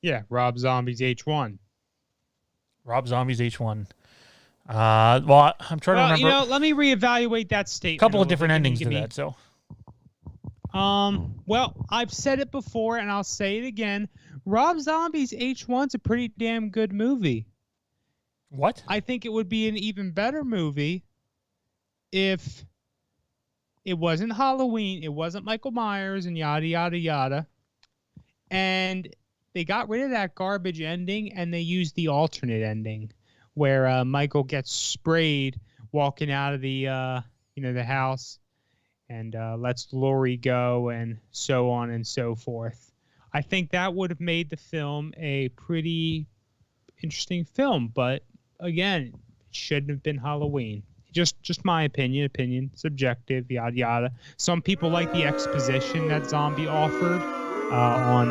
Yeah, Rob Zombie's H1. Rob Zombie's H1. Well, I'm trying to remember. Let me reevaluate that statement. A couple of different endings to that, so. Well, I've said it before and I'll say it again. Rob Zombie's H1's a pretty damn good movie. What? I think it would be an even better movie if it wasn't Halloween, it wasn't Michael Myers and yada, yada, yada. And they got rid of that garbage ending and they used the alternate ending where Michael gets sprayed walking out of the house and lets Laurie go and so on and so forth. I think that would have made the film a pretty interesting film, but again, it shouldn't have been Halloween. Just my opinion, subjective, yada yada. Some people like the exposition that Zombie offered on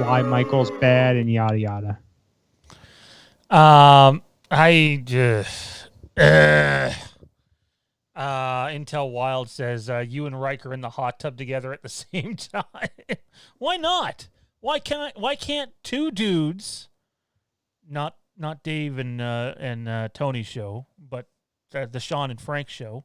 why Michael's bad and yada yada. Intel Wild says you and Riker in the hot tub together at the same time. Why not? Why can't two dudes, not Dave and Tony's show, but the Sean and Frank show,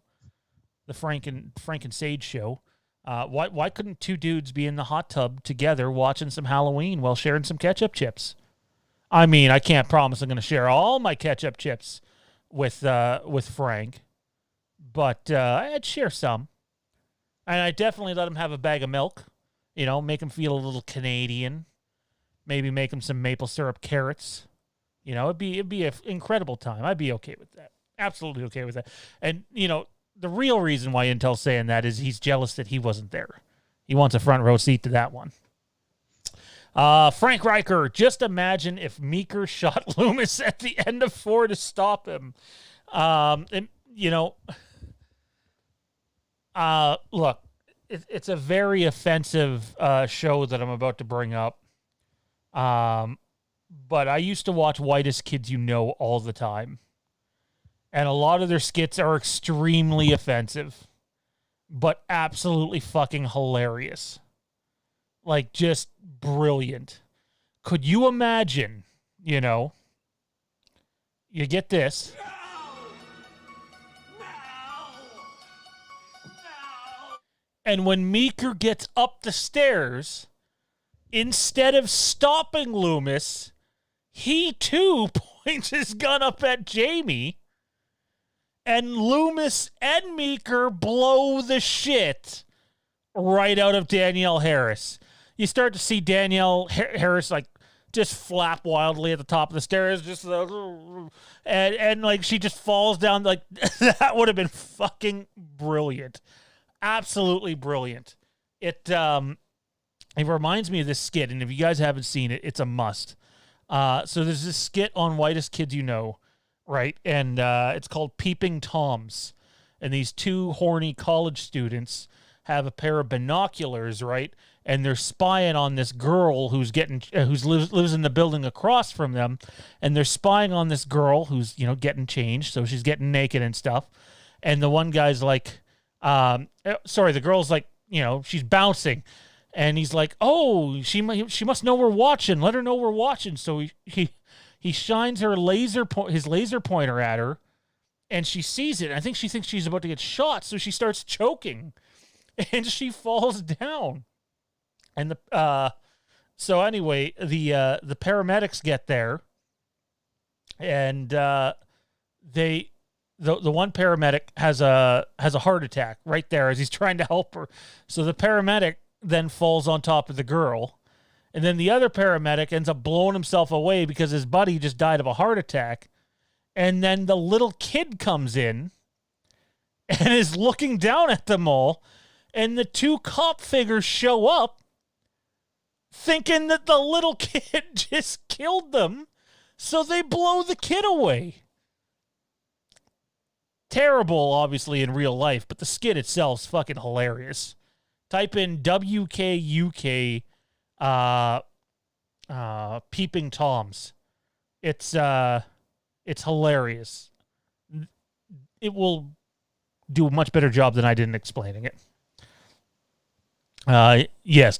the Frank and Sage show. Why couldn't two dudes be in the hot tub together watching some Halloween while sharing some ketchup chips? I mean, I can't promise I'm going to share all my ketchup chips with Frank, but I'd share some, and I definitely let him have a bag of milk. Make him feel a little Canadian. Maybe make him some maple syrup carrots. It'd be an incredible time. I'd be okay with that. Absolutely okay with that. And, the real reason why Intel's saying that is he's jealous that he wasn't there. He wants a front row seat to that one. Frank Riker, just imagine if Meeker shot Loomis at the end of 4 to stop him. Look, it's a very offensive show that I'm about to bring up. But I used to watch Whitest Kids You Know all the time. And a lot of their skits are extremely offensive, but absolutely fucking hilarious. Like, just brilliant. Could you imagine, you get this. And when Meeker gets up the stairs, instead of stopping Loomis, he too points his gun up at Jamie. And Loomis and Meeker blow the shit right out of Danielle Harris. You start to see Danielle Harris just flap wildly at the top of the stairs, and she just falls down. That would have been fucking brilliant, absolutely brilliant. It reminds me of this skit, and if you guys haven't seen it, it's a must. So there's this skit on Whitest Kids You Know. Right, and it's called Peeping Toms, and these two horny college students have a pair of binoculars, right, and they're spying on this girl who's lives in the building across from them, and they're spying on this girl who's getting changed, so she's getting naked and stuff, and the one guy's like, the girl's like, she's bouncing, and he's like, oh, she must know we're watching, let her know we're watching, so he shines his laser pointer at her, and she sees it. I think she thinks she's about to get shot, so she starts choking. and she falls down. And so anyway, the paramedics get there, and the one paramedic has a heart attack right there as he's trying to help her. So the paramedic then falls on top of the girl, and then the other paramedic ends up blowing himself away because his buddy just died of a heart attack. And then the little kid comes in and is looking down at them all, and the two cop figures show up thinking that the little kid just killed them, so they blow the kid away. Terrible, obviously, in real life, but the skit itself is fucking hilarious. Type in WKUK Peeping Toms. It's hilarious. It will do a much better job than I did in explaining it. Yes,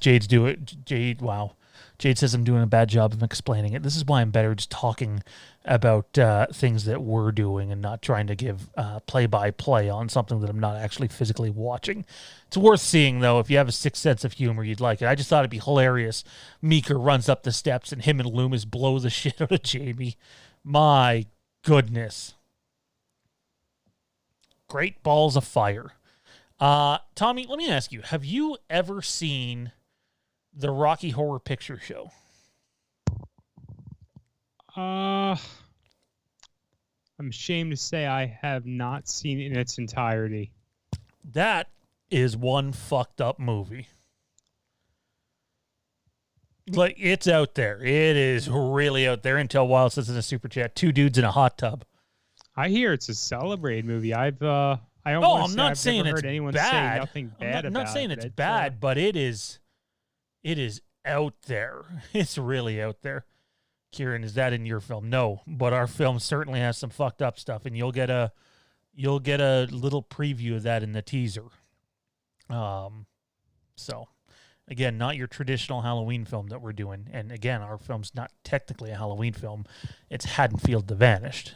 wow. Jade says I'm doing a bad job of explaining it. This is why I'm better just talking about things that we're doing and not trying to give play-by-play on something that I'm not actually physically watching. It's worth seeing, though. If you have a sixth sense of humor, you'd like it. I just thought it'd be hilarious. Meeker runs up the steps and him and Loomis blow the shit out of Jamie. My goodness. Great balls of fire. Tommy, let me ask you, have you ever seen the Rocky Horror Picture Show? I'm ashamed to say I have not seen it in its entirety. That is one fucked up movie. Like, it's out there. It is really out there. Until Wild says in a super chat, 2 dudes in a hot tub. I hear it's a celebrated movie. I'm not saying it's bad. Say nothing bad I'm not saying it's bad, but it is out there. It's really out there. Kieran, is that in your film? No, but our film certainly has some fucked up stuff, and you'll get a little preview of that in the teaser. So again, not your traditional Halloween film that we're doing, and again, our film's not technically a Halloween film. It's Haddonfield the Vanished.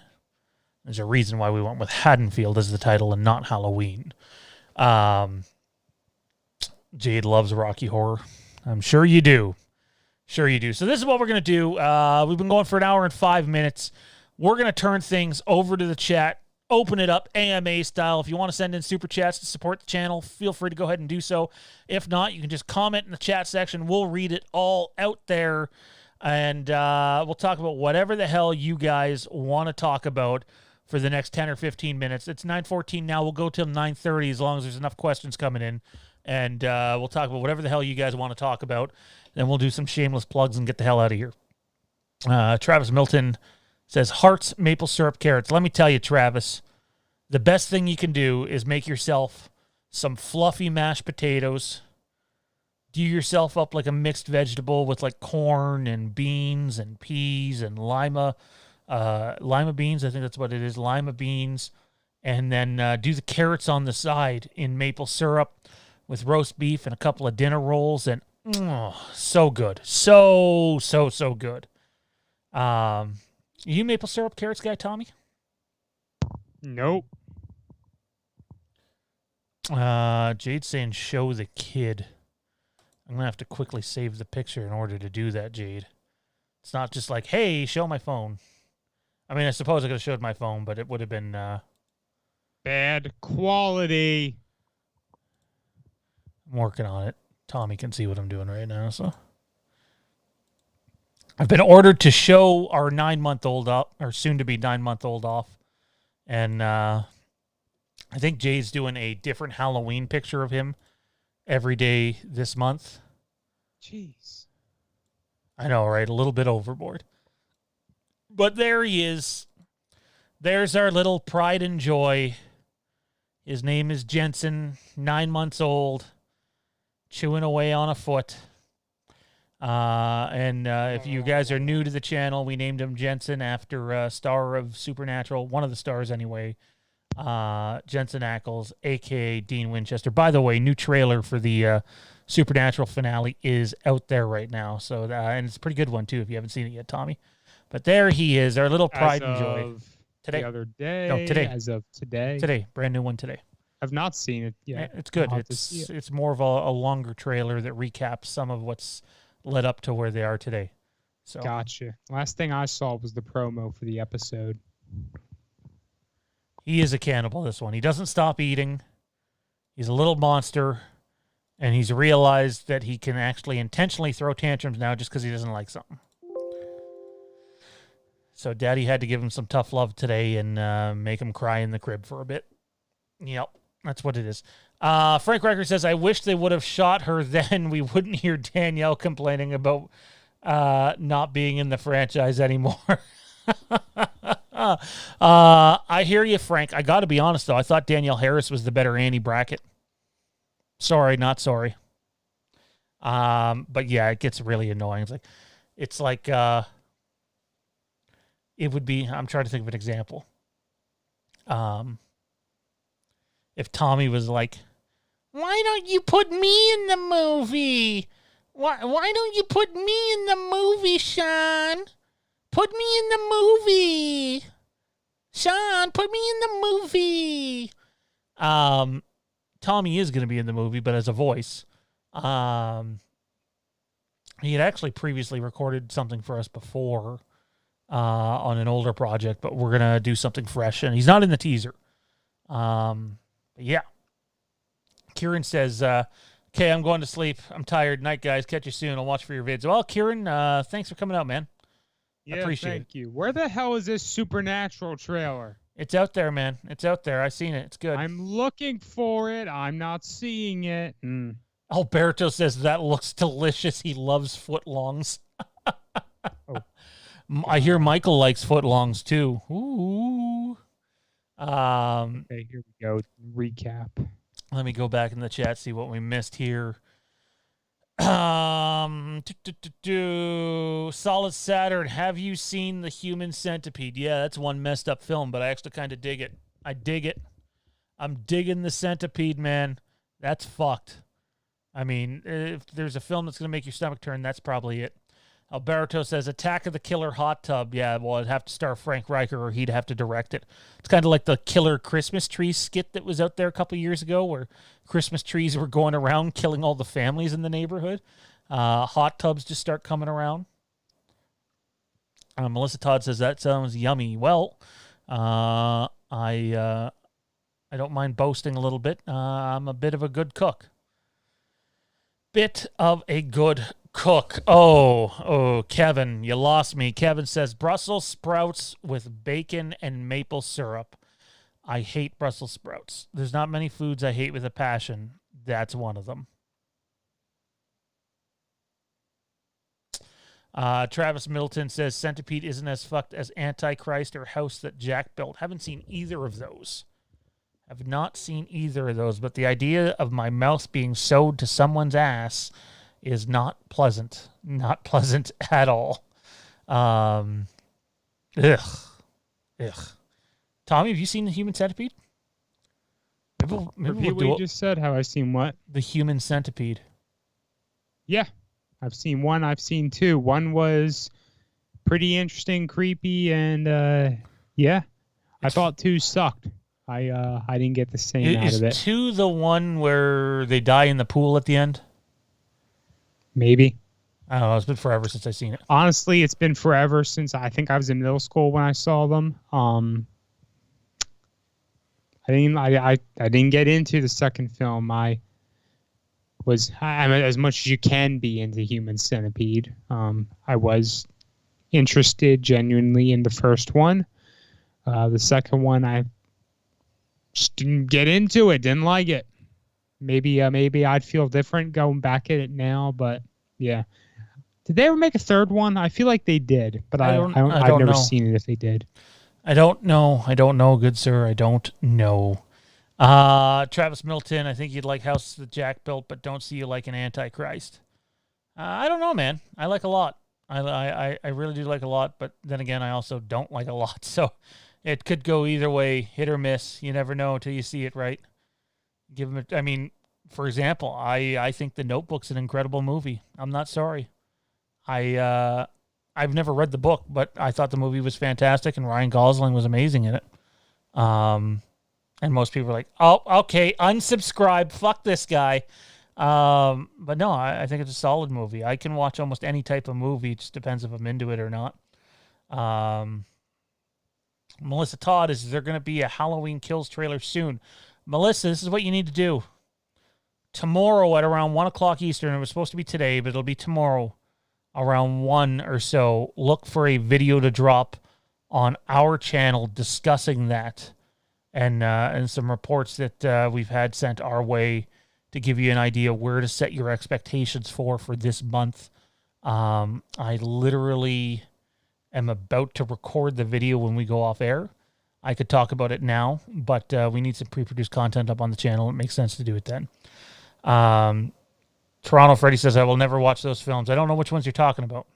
There's a reason why we went with Haddonfield as the title and not Halloween. Jade loves Rocky Horror. I'm sure you do. Sure you do. So this is what we're going to do. We've been going for an hour and 5 minutes. We're going to turn things over to the chat, open it up AMA style. If you want to send in super chats to support the channel, feel free to go ahead and do so. If not, you can just comment in the chat section. We'll read it all out there, and we'll talk about whatever the hell you guys want to talk about for the next 10 or 15 minutes. It's 9:14 now. We'll go till 9:30 as long as there's enough questions coming in. And we'll talk about whatever the hell you guys want to talk about. Then we'll do some shameless plugs and get the hell out of here. Travis Milton says, hearts, maple syrup, carrots. Let me tell you, Travis, the best thing you can do is make yourself some fluffy mashed potatoes. Do yourself up like a mixed vegetable with like corn and beans and peas and lima beans. I think that's what it is, lima beans. And then do the carrots on the side in maple syrup with roast beef and a couple of dinner rolls, and so good. So good. You maple syrup carrots guy, Tommy? Nope. Jade's saying show the kid. I'm going to have to quickly save the picture in order to do that, Jade. It's not just like, hey, show my phone. I mean, I suppose I could have showed my phone, but it would have been... bad quality. I'm working on it. Tommy can see what I'm doing right now, so... I've been ordered to show our 9-month-old up, or soon-to-be 9-month-old off. And I think Jay's doing a different Halloween picture of him every day this month. Jeez. I know, right? A little bit overboard. But there he is. There's our little pride and joy. His name is Jensen, 9 months old, chewing away on a foot. If you guys are new to the channel, we named him Jensen after star of Supernatural, one of the stars anyway, Jensen Ackles, a.k.a. Dean Winchester. By the way, new trailer for the Supernatural finale is out there right now, so and it's a pretty good one, too, if you haven't seen it yet, Tommy. But there he is, our little pride and joy. Today. The other day. No, today. As of today. Today. Brand new one today. I've not seen it yet. It's good. I'll have to see it. It's more of a longer trailer that recaps some of what's led up to where they are today. So Gotcha. Last thing I saw was the promo for the episode. he is a cannibal, this one. He doesn't stop eating. He's a little monster, and he's realized that he can actually intentionally throw tantrums now just because he doesn't like something. So Daddy had to give him some tough love today and make him cry in the crib for a bit. Yep, that's what it is. Frank Riker says, I wish they would have shot her then. We wouldn't hear Danielle complaining about not being in the franchise anymore. I hear you, Frank. I got to be honest, though. I thought Danielle Harris was the better Annie Brackett. Sorry, not sorry. But yeah, it gets really annoying. It's like it would be, I'm trying to think of an example. If Tommy was like, why don't you put me in the movie? Why don't you put me in the movie, Sean? Put me in the movie. Sean, put me in the movie. Tommy is going to be in the movie, but as a voice. He had actually previously recorded something for us before on an older project, but we're going to do something fresh, and he's not in the teaser. But yeah. Kieran says, okay, I'm going to sleep. I'm tired. Night, guys. Catch you soon. I'll watch for your vids. Well, Kieran, thanks for coming out, man. Yeah, appreciate thank you. Where the hell is this Supernatural trailer? It's out there, man. It's out there. I've seen it. It's good. I'm looking for it. I'm not seeing it. Alberto says that looks delicious. He loves footlongs. I hear Michael likes footlongs too. Ooh. Okay, here we go. Recap. Let me go back in the chat, see what we missed here. Solid Saturn, have you seen The Human Centipede? Yeah, that's one messed up film, but I actually kind of dig it. I dig it. I'm digging The Centipede, man. That's fucked. I mean, if there's a film that's going to make your stomach turn, that's probably it. Alberto says, Attack of the Killer Hot Tub. Yeah, well, it'd have to star Frank Riker or he'd have to direct it. It's kind of like the Killer Christmas Tree skit that was out there a couple years ago where Christmas trees were going around killing all the families in the neighborhood. Hot tubs just start coming around. Melissa Todd says, that sounds yummy. Well, I don't mind boasting a little bit. I'm a bit of a good cook. Bit of a good cook. Oh, Kevin, you lost me. Kevin says Brussels sprouts with bacon and maple syrup. I hate Brussels sprouts. There's not many foods I hate with a passion. That's one of them. Travis Middleton says Centipede isn't as fucked as Antichrist or House That Jack Built. Haven't seen either of those. I've not seen either of those, but the idea of my mouth being sewed to someone's ass is not pleasant. Not pleasant at all. Ugh. Tommy, have you seen The Human Centipede? Maybe Repeat what you just said. Have I seen what? The Human Centipede. Yeah. I've seen one. I've seen two. One was pretty interesting, creepy, and yeah. I thought two sucked. I didn't get the same out of it. Is two the one where they die in the pool at the end? Maybe. I don't know. It's been forever since I've seen it. Honestly, it's been forever since I think I was in middle school when I saw them. I didn't get into the second film. I'm as much as you can be into Human Centipede. I was interested genuinely in the first one. The second one, I just didn't get into it. Didn't like it. Maybe I'd feel different going back at it now, but yeah. Did they ever make a third one? I feel like they did, but I've never seen it if they did. I don't know. Good sir. I don't know. Travis Middleton, I think you'd like House That Jack Built, but don't see you like an Antichrist. I don't know, man. I like a lot. I really do like a lot, but then again, I also don't like a lot. So it could go either way, hit or miss. You never know until you see it, right? For example, I think The Notebook's an incredible movie. I'm not sorry. I've never read the book, but I thought the movie was fantastic, and Ryan Gosling was amazing in it. And most people are like, oh, okay, unsubscribe. Fuck this guy. But no, I think it's a solid movie. I can watch almost any type of movie. It just depends if I'm into it or not. Melissa Todd, is there going to be a Halloween Kills trailer soon? Melissa, this is what you need to do. Tomorrow at around 1 o'clock Eastern, it was supposed to be today, but it'll be tomorrow around 1 or so. Look for a video to drop on our channel discussing that. And some reports that we've had sent our way to give you an idea where to set your expectations for this month. I literally am about to record the video when we go off air. I could talk about it now, but we need some pre-produced content up on the channel. It makes sense to do it then. Toronto Freddy says, I will never watch those films. I don't know which ones you're talking about.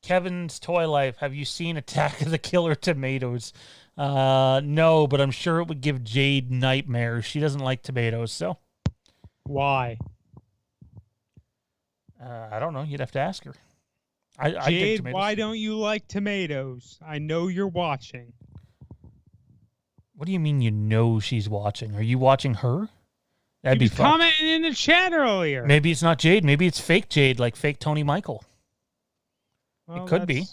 Kevin's Toy Life, have you seen Attack of the Killer Tomatoes? No, but I'm sure it would give Jade nightmares. She doesn't like tomatoes, so. Why? I don't know. You'd have to ask her. I Jade, why don't you like tomatoes? I know you're watching. What do you mean you know she's watching? Are you watching her? That'd be fun. Commenting in the chat earlier. Maybe it's not Jade. Maybe it's fake Jade, like fake Tony Michael. Well, it could be.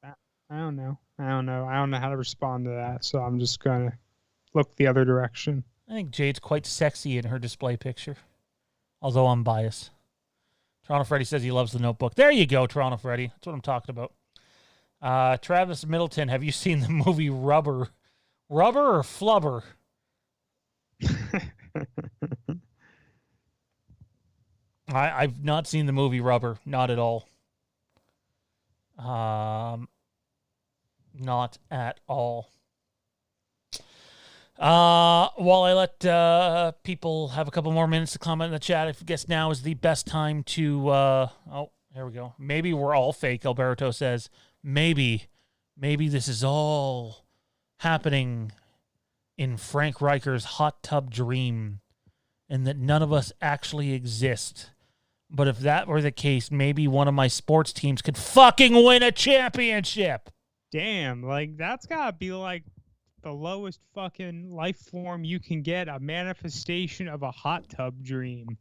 I don't know. I don't know how to respond to that, so I'm just going to look the other direction. I think Jade's quite sexy in her display picture, although I'm biased. Toronto Freddy says he loves The Notebook. There you go, Toronto Freddy. That's what I'm talking about. Travis Middleton, have you seen the movie Rubber? Rubber or Flubber? I've not seen the movie Rubber. Not at all. Not at all. While I let people have a couple more minutes to comment in the chat, I guess now is the best time to... oh, here we go. Maybe we're all fake, Alberto says. Maybe this is all happening in Frank Riker's hot tub dream and that none of us actually exist. But if that were the case, maybe one of my sports teams could fucking win a championship. Damn, like that's gotta be like the lowest fucking life form you can get, a manifestation of a hot tub dream.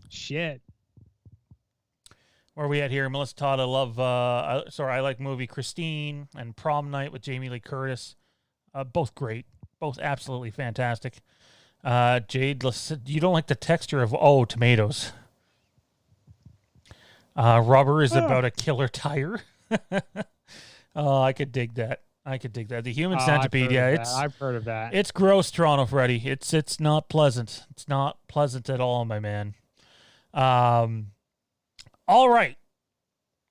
Shit. Where are we at here? Melissa Todd, I love, I like movie Christine and Prom Night with Jamie Lee Curtis. Both great. Both absolutely fantastic. Jade, you don't like the texture of, tomatoes. Rubber is about a killer tire. Oh, I could dig that. The Human Centipede, I've heard of that. It's gross, Toronto Freddy. It's not pleasant. It's not pleasant at all, my man. All right.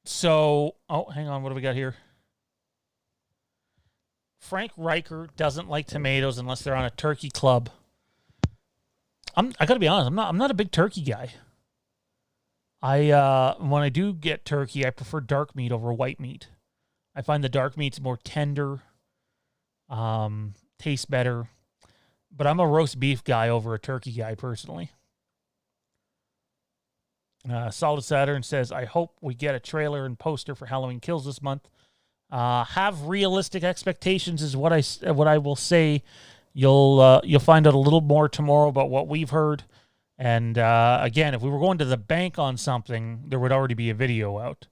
So, hang on. What do we got here? Frank Riker doesn't like tomatoes unless they're on a turkey club. I got to be honest. I'm not a big turkey guy. When I do get turkey, I prefer dark meat over white meat. I find the dark meat's more tender, tastes better. But I'm a roast beef guy over a turkey guy personally. Solid Saturn says, I hope we get a trailer and poster for Halloween Kills this month. Have realistic expectations is what I will say. You'll find out a little more tomorrow about what we've heard. And again, if we were going to the bank on something, there would already be a video out.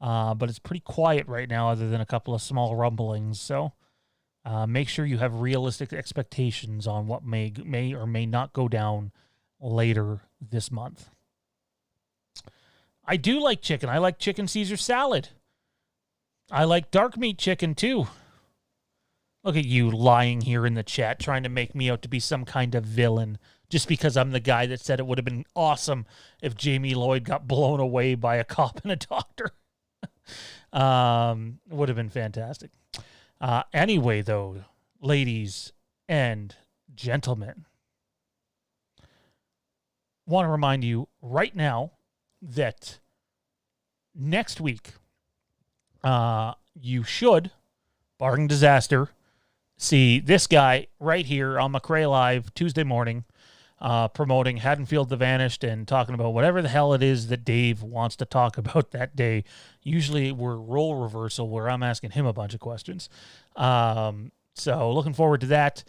But it's pretty quiet right now other than a couple of small rumblings. So make sure you have realistic expectations on what may or may not go down later this month. I do like chicken. I like chicken Caesar salad. I like dark meat chicken too. Look at you lying here in the chat trying to make me out to be some kind of villain just because I'm the guy that said it would have been awesome if Jamie Lloyd got blown away by a cop and a doctor. Would have been fantastic. Anyway, though, ladies and gentlemen, want to remind you right now that next week, you should, barring disaster, see this guy right here on McRae Live Tuesday morning. promoting Haddonfield the Vanished and talking about whatever the hell it is that Dave wants to talk about that day. Usually we're role reversal where I'm asking him a bunch of questions. So looking forward to that.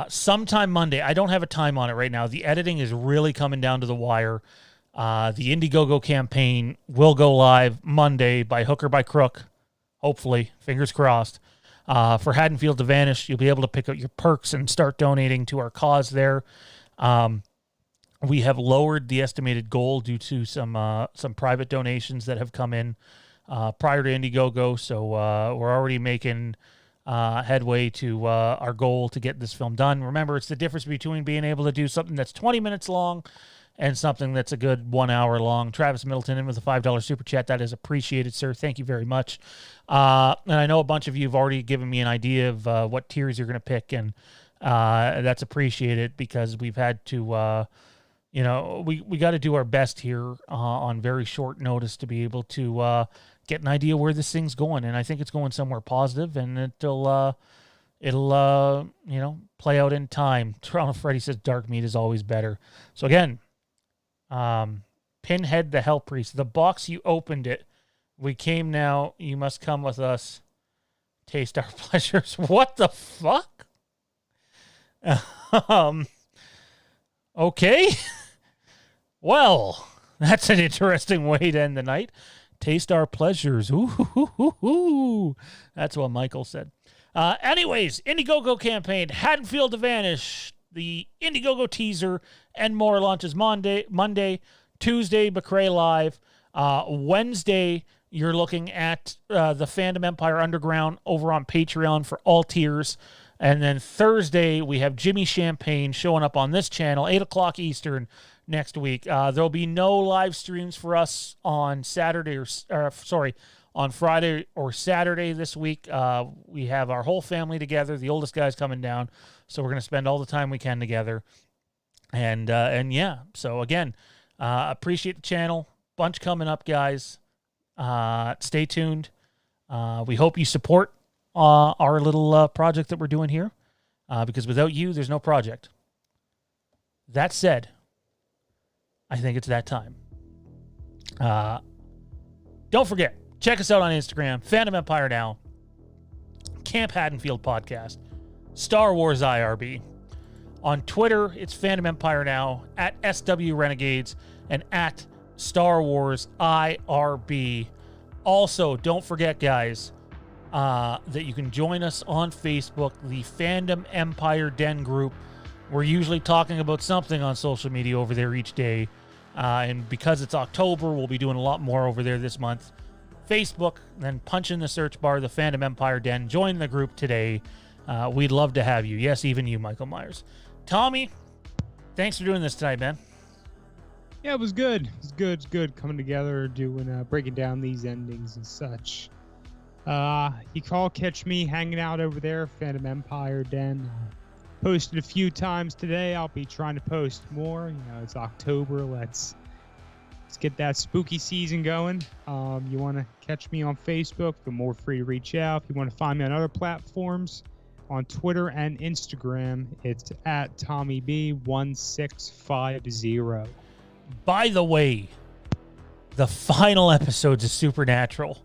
Sometime Monday. I don't have a time on it right now. The editing is really coming down to the wire. The Indiegogo campaign will go live Monday by hook or by crook. Hopefully, fingers crossed. For Haddonfield to Vanish, you'll be able to pick up your perks and start donating to our cause there. We have lowered the estimated goal due to some private donations that have come in prior to Indiegogo. So we're already making headway to our goal to get this film done. Remember, it's the difference between being able to do something that's 20 minutes long and something that's a good 1 hour long. Travis Middleton in with a $5 super chat. That is appreciated, sir. Thank you very much. And I know a bunch of you have already given me an idea of what tiers you're going to pick, and that's appreciated because we've had to, we got to do our best here on very short notice to be able to get an idea where this thing's going. And I think it's going somewhere positive, and it'll play out in time. Toronto Freddy says dark meat is always better. So again, Pinhead the Hell Priest, the box you opened it. We came now. You must come with us. Taste our pleasures. What the fuck? Okay. Well, that's an interesting way to end the night. Taste our pleasures. Ooh. That's what Michael said. Anyways, Indiegogo campaign, Haddonfield to Vanish, the Indiegogo teaser, and more launches Monday, Tuesday, McRae Live. Wednesday, you're looking at the Fandom Empire Underground over on Patreon for all tiers. And then Thursday, we have Jimmy Champagne showing up on this channel, 8 o'clock Eastern next week. There'll be no live streams for us on on Friday or Saturday this week. We have our whole family together. The oldest guy's coming down, so we're going to spend all the time we can together. And yeah, so again, appreciate the channel. Bunch coming up, guys. Stay tuned. We hope you support our little project that we're doing here, because without you, there's no project. That said, I think it's that time. Don't forget, check us out on Instagram, Fandom Empire Now, Camp Haddonfield Podcast, Star Wars IRB. On Twitter, it's Fandom Empire Now, at SWRenegades, and at Star Wars IRB. Also, don't forget, guys, that you can join us on Facebook, the Fandom Empire Den group. We're usually talking about something on social media over there each day. And because it's October, we'll be doing a lot more over there this month. Facebook, then punch in the search bar, the Fandom Empire Den. Join the group today. We'd love to have you. Yes, even you, Michael Myers. Tommy, thanks for doing this tonight, man. Yeah, it was good. It's good coming together, doing breaking down these endings and such. You can all catch me hanging out over there, Fandom Empire Den. Posted a few times today. I'll be trying to post more. It's October. Let's get that spooky season going. You want to catch me on Facebook, feel more free to reach out. If you want to find me on other platforms, on Twitter and Instagram, it's at TommyB1650. By the way, the final episodes of Supernatural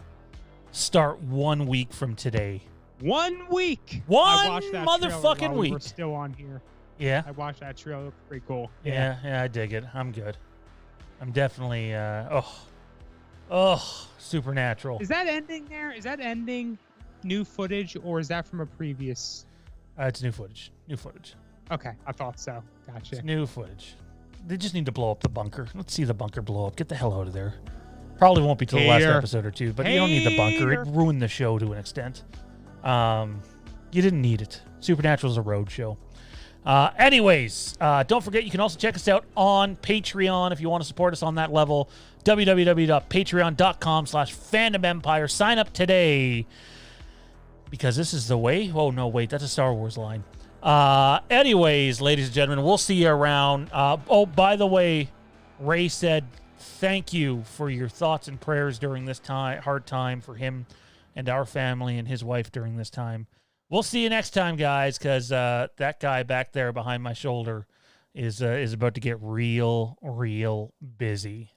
start 1 week from today. 1 week. One I watched that motherfucking week. We're still on here. Yeah. I watched that trailer. It looked pretty cool. Yeah, I dig it. I'm good. I'm definitely Supernatural. Is that ending there? Is that ending new footage, or is that from a previous? It's new footage. Okay, I thought so. Gotcha. It's new footage. They just need to blow up the bunker. Let's see the bunker blow up. Get the hell out of there. Probably won't be till the last episode or two, but you don't need the bunker. It ruined the show to an extent. You didn't need it. Supernatural's a road show. Anyways, don't forget, you can also check us out on Patreon if you want to support us on that level. www.patreon.com/FandomEmpire. Sign up today, because this is the way. Oh, no, wait, that's a Star Wars line. Anyways, ladies and gentlemen, we'll see you around. By the way, Ray said thank you for your thoughts and prayers during this hard time for him and our family and his wife during this time. We'll see you next time, guys, because that guy back there behind my shoulder is about to get real busy.